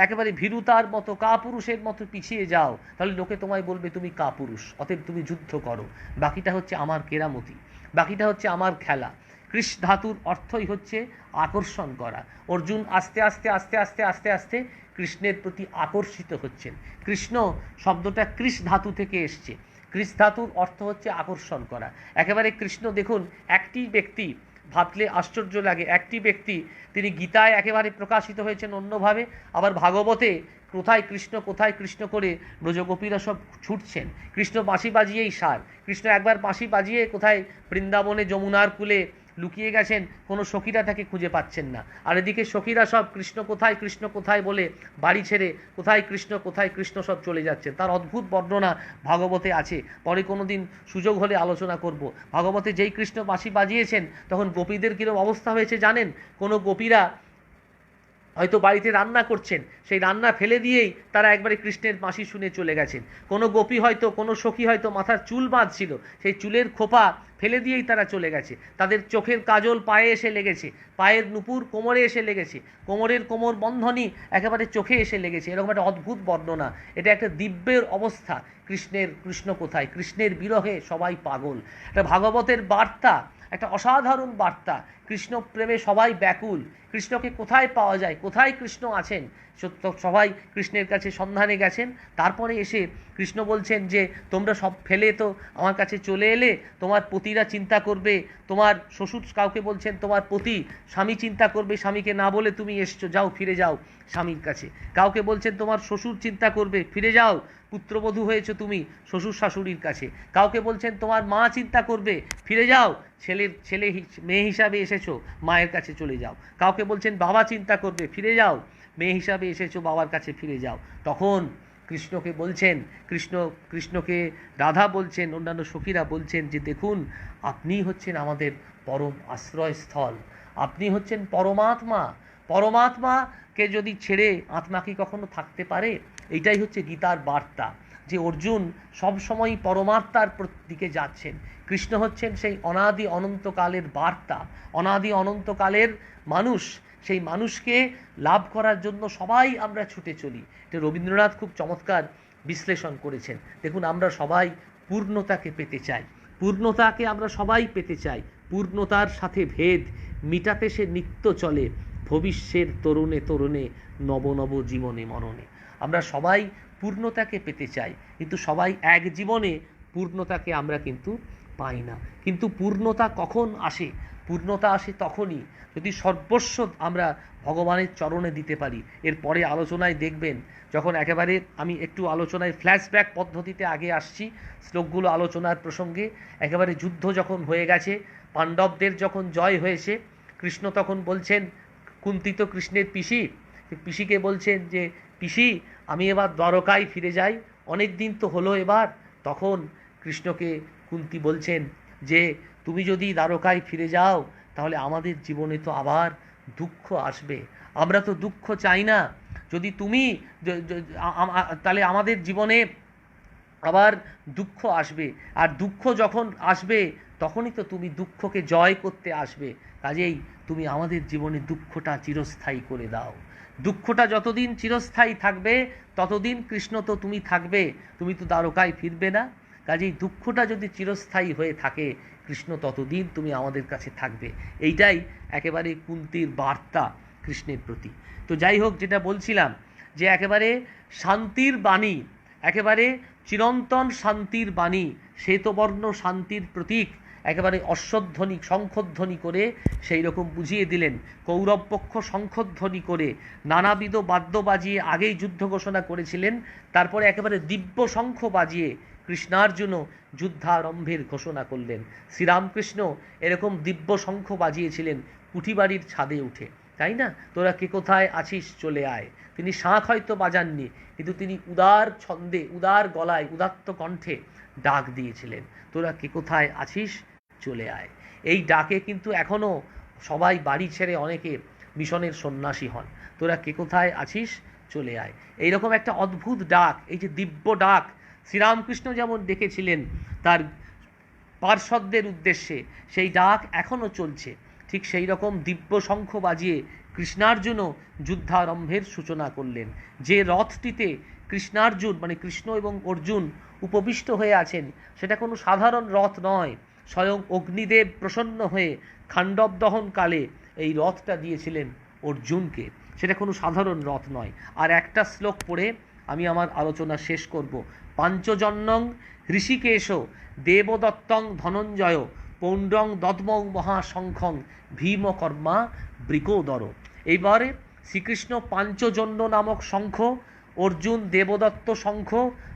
একেবারে ভীরুতার মতো কাপুরুষের মতো পিছিয়ে যাও, তাহলে লোকে তোমায় বলবে তুমি কাপুরুষ। অতএব তুমি যুদ্ধ করো, বাকিটা হচ্ছে আমার কেরামতি, বাকিটা হচ্ছে আমার খেলা। কৃষ ধাতুর অর্থই হচ্ছে আকর্ষণ করা। অর্জুন আস্তে আস্তে আস্তে আস্তে আস্তে আস্তে কৃষ্ণের প্রতি আকর্ষিত হচ্ছেন। কৃষ্ণ শব্দটা কৃষ ধাতু থেকে এসছে। কৃষ ধাতুর অর্থ হচ্ছে আকর্ষণ করা। একেবারে কৃষ্ণ দেখুন, একটি ব্যক্তি, ভাবলে আশ্চর্য লাগে, একটি ব্যক্তি তিনি গীতায় একেবারে প্রকাশিত হয়েছেন অন্যভাবে, আবার ভাগবতে কোথায় কৃষ্ণ কোথায় কৃষ্ণ করে ব্রজগোপীরা সব ছুটছেন। কৃষ্ণ বাঁশি বাজিয়েই সার। কৃষ্ণ একবার বাঁশি বাজিয়ে কোথায় বৃন্দাবনে যমুনার কূলে লুকিয়ে গেছেন, কোনো সখীরা তাকে খুঁজে পাচ্ছেন না। আর এদিকে সখীরা সব কৃষ্ণ কোথায় বলে বাড়ি ছেড়ে কোথায় কৃষ্ণ সব চলে যাচ্ছেন। তার অদ্ভুত বর্ণনা ভাগবতে আছে, পরে কোনো দিন সুযোগ হলে আলোচনা করব। ভাগবতে যেই কৃষ্ণ বাঁশি বাজিয়েছেন, তখন গোপীদের কীরকম অবস্থা হয়েছে জানেন? কোনো গোপীরা হয়তো বাড়িতে রান্না করছেন, সেই রান্না ফেলে দিয়েই তারা একবারে কৃষ্ণের বাঁশি শুনে চলে গেছেন। কোনো গোপী হয়তো, কোনো সখী হয়তো মাথার চুল বাঁধছিল, সেই চুলের খোপা ফেলে দিয়েই তারা চলে গেছে। তাদের চোখের কাজল পায়ে এসে লেগেছে, পায়ের নুপুর কোমরে এসে লেগেছে, কোমরের কোমর বন্ধনী একেবারে চোখে এসে লেগেছে। এরকম একটা অদ্ভুত বর্ণনা, এটা একটা দিব্যের অবস্থা। কৃষ্ণ কোথায়? কৃষ্ণের বিরহে সবাই পাগল। এটা ভাগবতের বার্তা, একটা অসাধারণ বার্তা। কৃষ্ণ প্রেমে সবাই ব্যাকুল। কৃষ্ণকে কোথায় পাওয়া যায়, কোথায় কৃষ্ণ আছেন, সবাই কৃষ্ণের কাছে সন্ধানে গেছেন। তারপরে এসে কৃষ্ণ বলছেন যে তোমরা সব ফেলে তো আমার কাছে চলে এলে, তোমার পতিরা চিন্তা করবে, তোমার শ্বশুর, কাউকে বলছেন তোমার পতি, স্বামী চিন্তা করবে, স্বামীকে না বলে তুমি এসছো, যাও ফিরে যাও স্বামীর কাছে। কাউকে বলছেন তোমার শ্বশুর চিন্তা করবে, ফিরে যাও, পুত্রবধূ হয়েছো তুমি শ্বশুর শাশুড়ির কাছে। কাউকে বলছেন তোমার মা চিন্তা করবে, ফিরে যাও, ছেলে মেয়ে হিসাবে এসেছো, মায়ের কাছে চলে যাও। কাউকে বলছেন বাবা চিন্তা করবে, ফিরে যাও, মেয়ে হিসাবে এসেছো, বাবার কাছে ফিরে যাও। তখন কৃষ্ণকে বলছেন, কৃষ্ণকে রাধা বলছেন, অন্যান্য সখীরা বলছেন যে দেখুন, আপনি হচ্ছেন আমাদের পরম আশ্রয়স্থল, আপনি হচ্ছেন পরমাত্মা। পরমাত্মাকে যদি ছেড়ে আত্মা কি কখনো থাকতে পারে? এইটাই হচ্ছে গীতার বার্তা, যে অর্জুন সবসময়ই পরমাত্মার দিকে যাচ্ছেন। কৃষ্ণ হচ্ছেন সেই অনাদি অনন্তকালের বার্তা, অনাদি অনন্তকালের মানুষ। সেই মানুষকে লাভ করার জন্য সবাই আমরা ছুটে চলি। এটা রবীন্দ্রনাথ খুব চমৎকার বিশ্লেষণ করেছেন। দেখুন, আমরা সবাই পূর্ণতাকে পেতে চাই, পূর্ণতাকে আমরা সবাই পেতে চাই। পূর্ণতার সাথে ভেদ মিটাতে সে নিত্য চলে, ভবিষ্যের তরুণে তরুণে নব নব জীবনে মরণে। আমরা সবাই পূর্ণতাকে পেতে চাই, কিন্তু সবাই এক জীবনে পূর্ণতাকে আমরা কিন্তু পাই না। কিন্তু পূর্ণতা কখন আসে? পূর্ণতা আসে তখনই যদি সর্বস্ব আমরা ভগবানের চরণে দিতে পারি। এরপরে আলোচনায় দেখবেন, যখন একেবারে আমি একটু আলোচনায় ফ্ল্যাশব্যাক পদ্ধতিতে আগে আসছি, শ্লোকগুলো আলোচনার প্রসঙ্গে, একেবারে যুদ্ধ যখন হয়ে গেছে, পাণ্ডবদের যখন জয় হয়েছে, কৃষ্ণ তখন বলছেন, কুন্তি তো কৃষ্ণের পিসিকে বলছেন যে পিসি, আমি এবার দ্বারকায় ফিরে যাই, অনেক দিন তো হলো এবার। তখন কৃষ্ণকে কুন্তি বলছেন যে তুমি যদি দ্বারকায় ফিরে যাও, তাহলে আমাদের জীবনে তো আবার দুঃখ আসবে, আমরা তো দুঃখ চাই না। যদি তুমি, তাহলে আমাদের জীবনে আবার দুঃখ আসবে, আর দুঃখ যখন আসবে তখনই তো তুমি দুঃখকে জয় করতে আসবে। কাজেই তুমি আমাদের জীবনে দুঃখটা চিরস্থায়ী করে দাও। দুঃখটা যতদিন চিরস্থায়ী থাকবে ততদিন কৃষ্ণ তো তুমি থাকবে, তুমি তো দ্বারকায় ফিরবে না। কাজেই দুঃখটা যদি চিরস্থায়ী হয়ে থাকে, কৃষ্ণ ততদিন তুমি আমাদের কাছে থাকবে। এইটাই একেবারে কুন্তির বার্তা কৃষ্ণের প্রতি। তো যাই হোক, যেটা বলছিলাম, যে একেবারে শান্তির বাণী, একেবারে চিরন্তন শান্তির বাণী, শ্বেতবর্ণ শান্তির প্রতীক, একেবারে অশ্বধ্বনি শঙ্খধ্বনি করে সেই রকম বুঝিয়ে দিলেন। কৌরব পক্ষ শঙ্খধ্বনি করে নানাবিধ বাদ্য বাজিয়ে আগেই যুদ্ধ ঘোষণা করেছিলেন, তারপরে একেবারে দিব্য শঙ্খ বাজিয়ে কৃষ্ণার্জুন যুদ্ধারম্ভের ঘোষণা করলেন। শ্রীরামকৃষ্ণ এরকম দিব্য শঙ্খ বাজিয়েছিলেন কুঠিবাড়ির ছাদে উঠে, তাই না? তোরা কে কোথায় আছিস চলে আয়। তিনি শাঁখ হয়তো বাজাননি, কিন্তু তিনি উদার ছন্দে, উদার গলায়, উদাত্ত কণ্ঠে ডাক দিয়েছিলেন, তোরা কে কোথায় আছিস চলে আয়। এই ডাকে কিন্তু এখনও সবাই বাড়ি ছেড়ে অনেকে মিশনের সন্ন্যাসী হন। তোরা কে কোথায় আছিস, চলে আয়। এইরকম একটা অদ্ভুত ডাক, এই যে দিব্য ডাক, শ্রীরামকৃষ্ণ যেমন ডেকেছিলেন তার পার্শ্বদের উদ্দেশ্যে, সেই ডাক এখনও চলছে। ঠিক সেই রকম দিব্য শঙ্খ বাজিয়ে কৃষ্ণার্জুনও যুদ্ধারম্ভের সূচনা করলেন। যে রথটিতে কৃষ্ণার্জুন মানে কৃষ্ণ এবং অর্জুন উপবিষ্ট হয়ে আছেন, সেটা কোনো সাধারণ রথ নয়। স্বয়ং অগ্নিদেব প্রসন্ন হয়ে খাণ্ডব দহনকালে এই রথটা দিয়েছিলেন অর্জুনকে, সেটা কোনো সাধারণ রথ নয়। আর একটা শ্লোক পড়ে আমি আমার আলোচনা শেষ করব। পাঞ্চজন্যং ঋষিকেশ দেবদত্তং ধনঞ্জয় পৌণ্ড্রং দদ্মং মহাশঙ্খং ভীমকর্মা বৃকোদর। এইবারে শ্রীকৃষ্ণ পাঞ্চজন্য নামক শঙ্খ, অর্জুন দেবদত্ত শঙ্খ,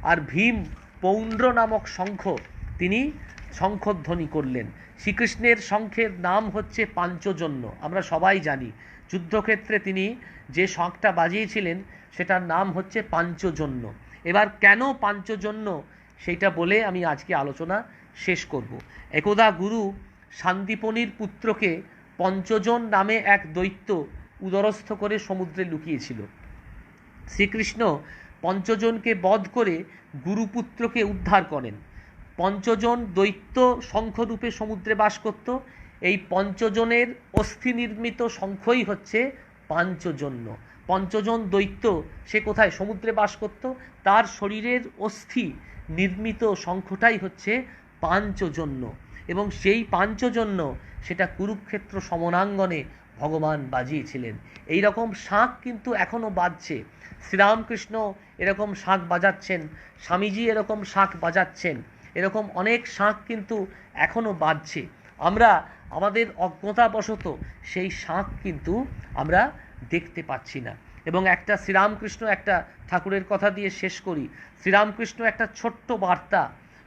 আর ভীম পৌণ্ড্র নামক শঙ্খ তিনি শঙ্খধ্বনি করলেন। শ্রীকৃষ্ণের শঙ্খের নাম হচ্ছে পাঞ্চজন্য। আমরা সবাই জানি যুদ্ধক্ষেত্রে তিনি যে শঙ্খটা বাজিয়েছিলেন সেটার নাম হচ্ছে পাঞ্চজন্য। এবার কেন পাঞ্চজন্য সেইটা বলে আমি আজকে আলোচনা শেষ করব। একদা গুরু শান্তিপনির পুত্রকে পঞ্চজন নামে এক দৈত্য উদরস্থ করে সমুদ্রে লুকিয়েছিল। শ্রীকৃষ্ণ পঞ্চজনকে বধ করে গুরুপুত্রকে উদ্ধার করেন। পঞ্চজন দৈত্য শঙ্খরূপে সমুদ্রে বাস করত। এই পঞ্চজনের অস্থি নির্মিত শঙ্খই হচ্ছে পাঞ্চজন্য। পঞ্চজন দৈত্য সে কোথায়, সমুদ্রে বাস করত, তার শরীরের অস্থি নির্মিত শঙ্খটাই হচ্ছে পাঞ্চজন্য। এবং সেই পাঞ্চজন্য সেটা কুরুক্ষেত্র সমরাঙ্গনে ভগবান বাজিয়েছিলেন। এই রকম শাঁখ কিন্তু এখনও বাজছে। শ্রীরামকৃষ্ণ এরকম শাঁখ বাজাচ্ছেন, স্বামীজি এরকম শাঁখ বাজাচ্ছেন, এরকম অনেক শাঁখ কিন্তু এখনও বাজছে। আমরা আমাদের অজ্ঞতাবশত সেই শাঁখ কিন্তু আমরা দেখতে পাচ্ছি না। এবং একটা শ্রীরামকৃষ্ণ একটা ঠাকুরের কথা দিয়ে শেষ করি। শ্রীরামকৃষ্ণ একটা ছোট্ট বার্তা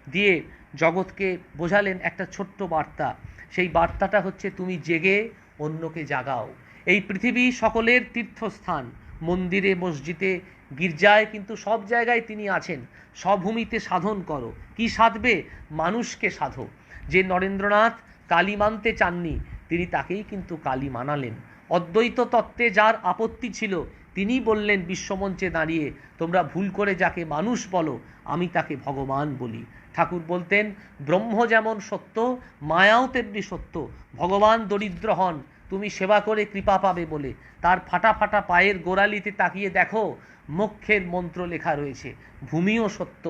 দিয়ে জগৎকে বোঝালেন, একটা ছোট্ট বার্তা। সেই বার্তাটা হচ্ছে তুমি জেগে অন্যকে জাগাও। এই পৃথিবী সকলের তীর্থস্থান, মন্দিরে মসজিদে গির্জায় কিন্তু সব জায়গায় তিনি আছেন। স্বভূমিতে সাধন করো। কি সাধবে? মানুষকে সাধো। যে নরেন্দ্রনাথ কালী মানতে চাননি, তিনি তাকেই কিন্তু কালী মানালেন। অদ্বৈত তত্ত্বে যার আপত্তি ছিল, তিনি বললেন বিশ্বমঞ্চে দাঁড়িয়ে, তোমরা ভুল করে যাকে মানুষ বলো, আমি তাকে ভগবান বলি। ঠাকুর বলতেন, ব্রহ্ম যেমন সত্য, মায়াও তেমনি সত্য। ভগবান দরিদ্র হন, তুমি সেবা করে কৃপা পাবে বলে। তার ফাটা ফাটা পায়ের গোড়ালিতে তাকিয়ে দেখো, মোক্ষের মন্ত্র লেখা রয়েছে। ভূমিও সত্য,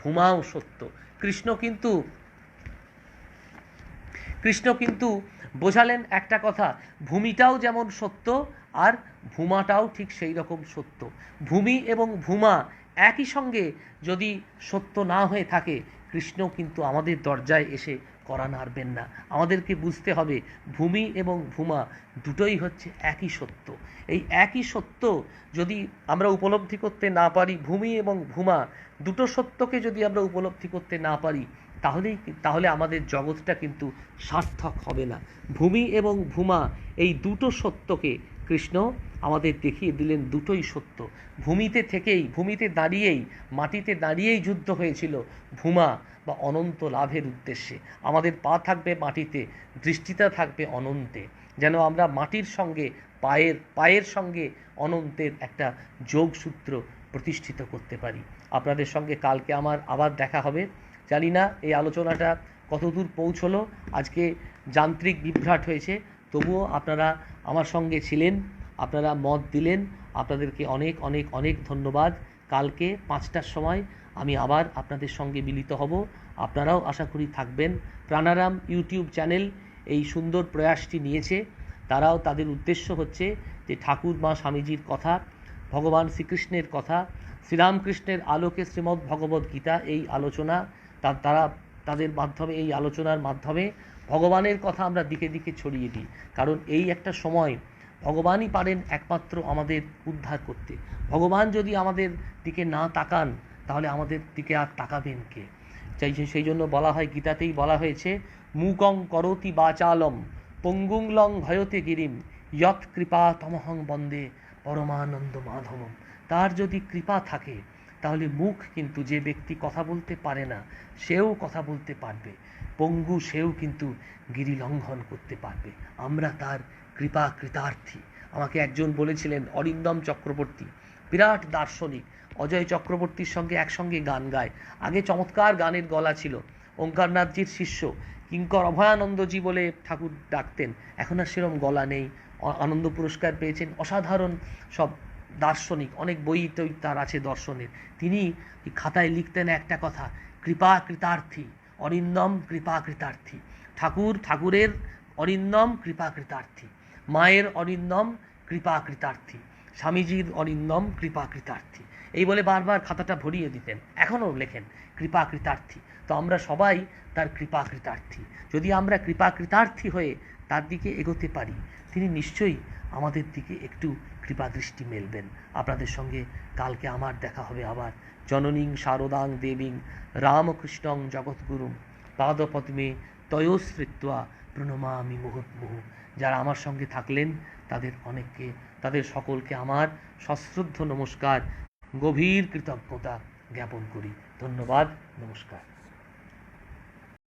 ভূমাও সত্য। কৃষ্ণ কিন্তু বোঝালেন একটা কথা, ভূমিটাও যেমন সত্য আর ভূমাটাও ঠিক সেই রকম সত্য। ভূমি এবং ভূমা একই সঙ্গে যদি সত্য না হয়ে থাকে, কৃষ্ণ কিন্তু আমাদের দরজায় এসে কড়া নাড়বেন না। আমাদেরকে বুঝতে হবে ভূমি এবং ভূমা দুটোই হচ্ছে একই সত্য। এই একই সত্য যদি আমরা উপলব্ধি করতে না পারি, ভূমি এবং ভূমা দুটো সত্যকে যদি আমরা উপলব্ধি করতে না পারি, তাহলে আমাদের জগৎটা কিন্তু সার্থক হবে না। ভূমি এবং ভূমা এই দুটো সত্যকে কৃষ্ণ আমাদের দেখিয়ে দিলেন, দুটোই সত্য। ভূমিতে দাঁড়িয়েই, মাটিতে দাঁড়িয়েই যুদ্ধ হয়েছিল ভূমা বা অনন্ত লাভের উদ্দেশ্যে। আমাদের পা থাকবে মাটিতে, দৃষ্টিটা থাকবে অনন্তে, যেন আমরা মাটির সঙ্গে পায়ের সঙ্গে অনন্তের একটা যোগসূত্র প্রতিষ্ঠিত করতে পারি। আপনাদের সঙ্গে কালকে আমার আবার দেখা হবে। জানি না এই আলোচনাটা কতদূর পৌঁছলো। আজকে যান্ত্রিক বিভ্রাট হয়েছে, তবুও আপনারা আমার সঙ্গে ছিলেন, আপনারা মত দিলেন। আপনাদেরকে অনেক অনেক অনেক ধন্যবাদ। কালকে 5টার সময় আমি আবার আপনাদের সঙ্গে মিলিত হব। আপনারাও আশা করি থাকবেন। প্রাণারাম ইউটিউব চ্যানেল এই সুন্দর প্রয়াসটি নিয়েছে। তারাও, তাদের উদ্দেশ্য হচ্ছে যে ঠাকুর মা স্বামীজির কথা, ভগবান শ্রীকৃষ্ণের কথা, শ্রীরামকৃষ্ণের আলোকে শ্রীমদ্ ভগবদ্ গীতা, এই আলোচনা তারা তাদের মাধ্যমে, এই আলোচনার মাধ্যমে ভগবানের কথা আমরা দিকে দিকে ছড়িয়ে দিই। কারণ এই একটা সময় ভগবানই পারেন একমাত্র আমাদের উদ্ধার করতে। ভগবান যদি আমাদের দিকে না তাকান, তাহলে আমাদের দিকে আর তাকাবেন কে? সেই জন্য বলা হয়, গীতাতেই বলা হয়েছে, মূকং করোতি বাচালম পঙ্গুং লং ভয়তে গিরিম যৎ কৃপা তমহং বন্দে পরমানন্দ মাধবম। তার যদি কৃপা থাকে, তাহলে মুখ কিন্তু, যে ব্যক্তি কথা বলতে পারে না সেও কথা বলতে পারবে, পঙ্গু সেও কিন্তু গিরি লঙ্ঘন করতে পারবে। আমরা তার কৃপা কৃতার্থী, আমাকে একজন বলেছিলেন, অরিন্দম চক্রবর্তী, বিরাট দার্শনিক, অজয় চক্রবর্তীর সঙ্গে একসঙ্গে গান গায়। আগে চমৎকার গানের গলা ছিল, ওঙ্কারনাথজির শিষ্য, কিঙ্কর অভয়ানন্দজি বলে ঠাকুর ডাকতেন। এখন আর সেরম গলা নেই, আনন্দ পুরস্কার পেয়েছেন, অসাধারণ সব দার্শনিক, অনেক বই টই তার আছে দর্শনের। তিনি খাতায় লিখতেন একটা কথা, কৃপা কৃতার্থী, অরিন্দম কৃপা কৃতার্থী। ঠাকুরের অরিন্দম কৃপা কৃতার্থী, মায়ের অরিন্দম কৃপা কৃতার্থী, স্বামীজির অরিন্দম কৃপা কৃতার্থী, এই বলে বারবার খাতাটা ভরিয়ে দিতেন। এখনও লেখেন কৃপা কৃতার্থী। তো আমরা সবাই তার কৃপা কৃতার্থী। যদি আমরা কৃপা কৃতার্থী হয়ে তার দিকে এগোতে পারি, তিনি নিশ্চয়ই আমাদের দিকে একটু কৃপা দৃষ্টি মেলবেন। আপনাদের সঙ্গে কালকে আমার দেখা হবে আবার। জননীং শারদাং দেবীং রামকৃষ্ণং জগৎগুরুং পাদপদ্মে তয়োশ্রিত্বা প্রণমামি মুহুর্মুহু। যারা আমার সঙ্গে থাকলেন তাদের সকলকে আমার সশ্রদ্ধ নমস্কার, গভীর কৃতজ্ঞতা জ্ঞাপন করি। ধন্যবাদ, নমস্কার।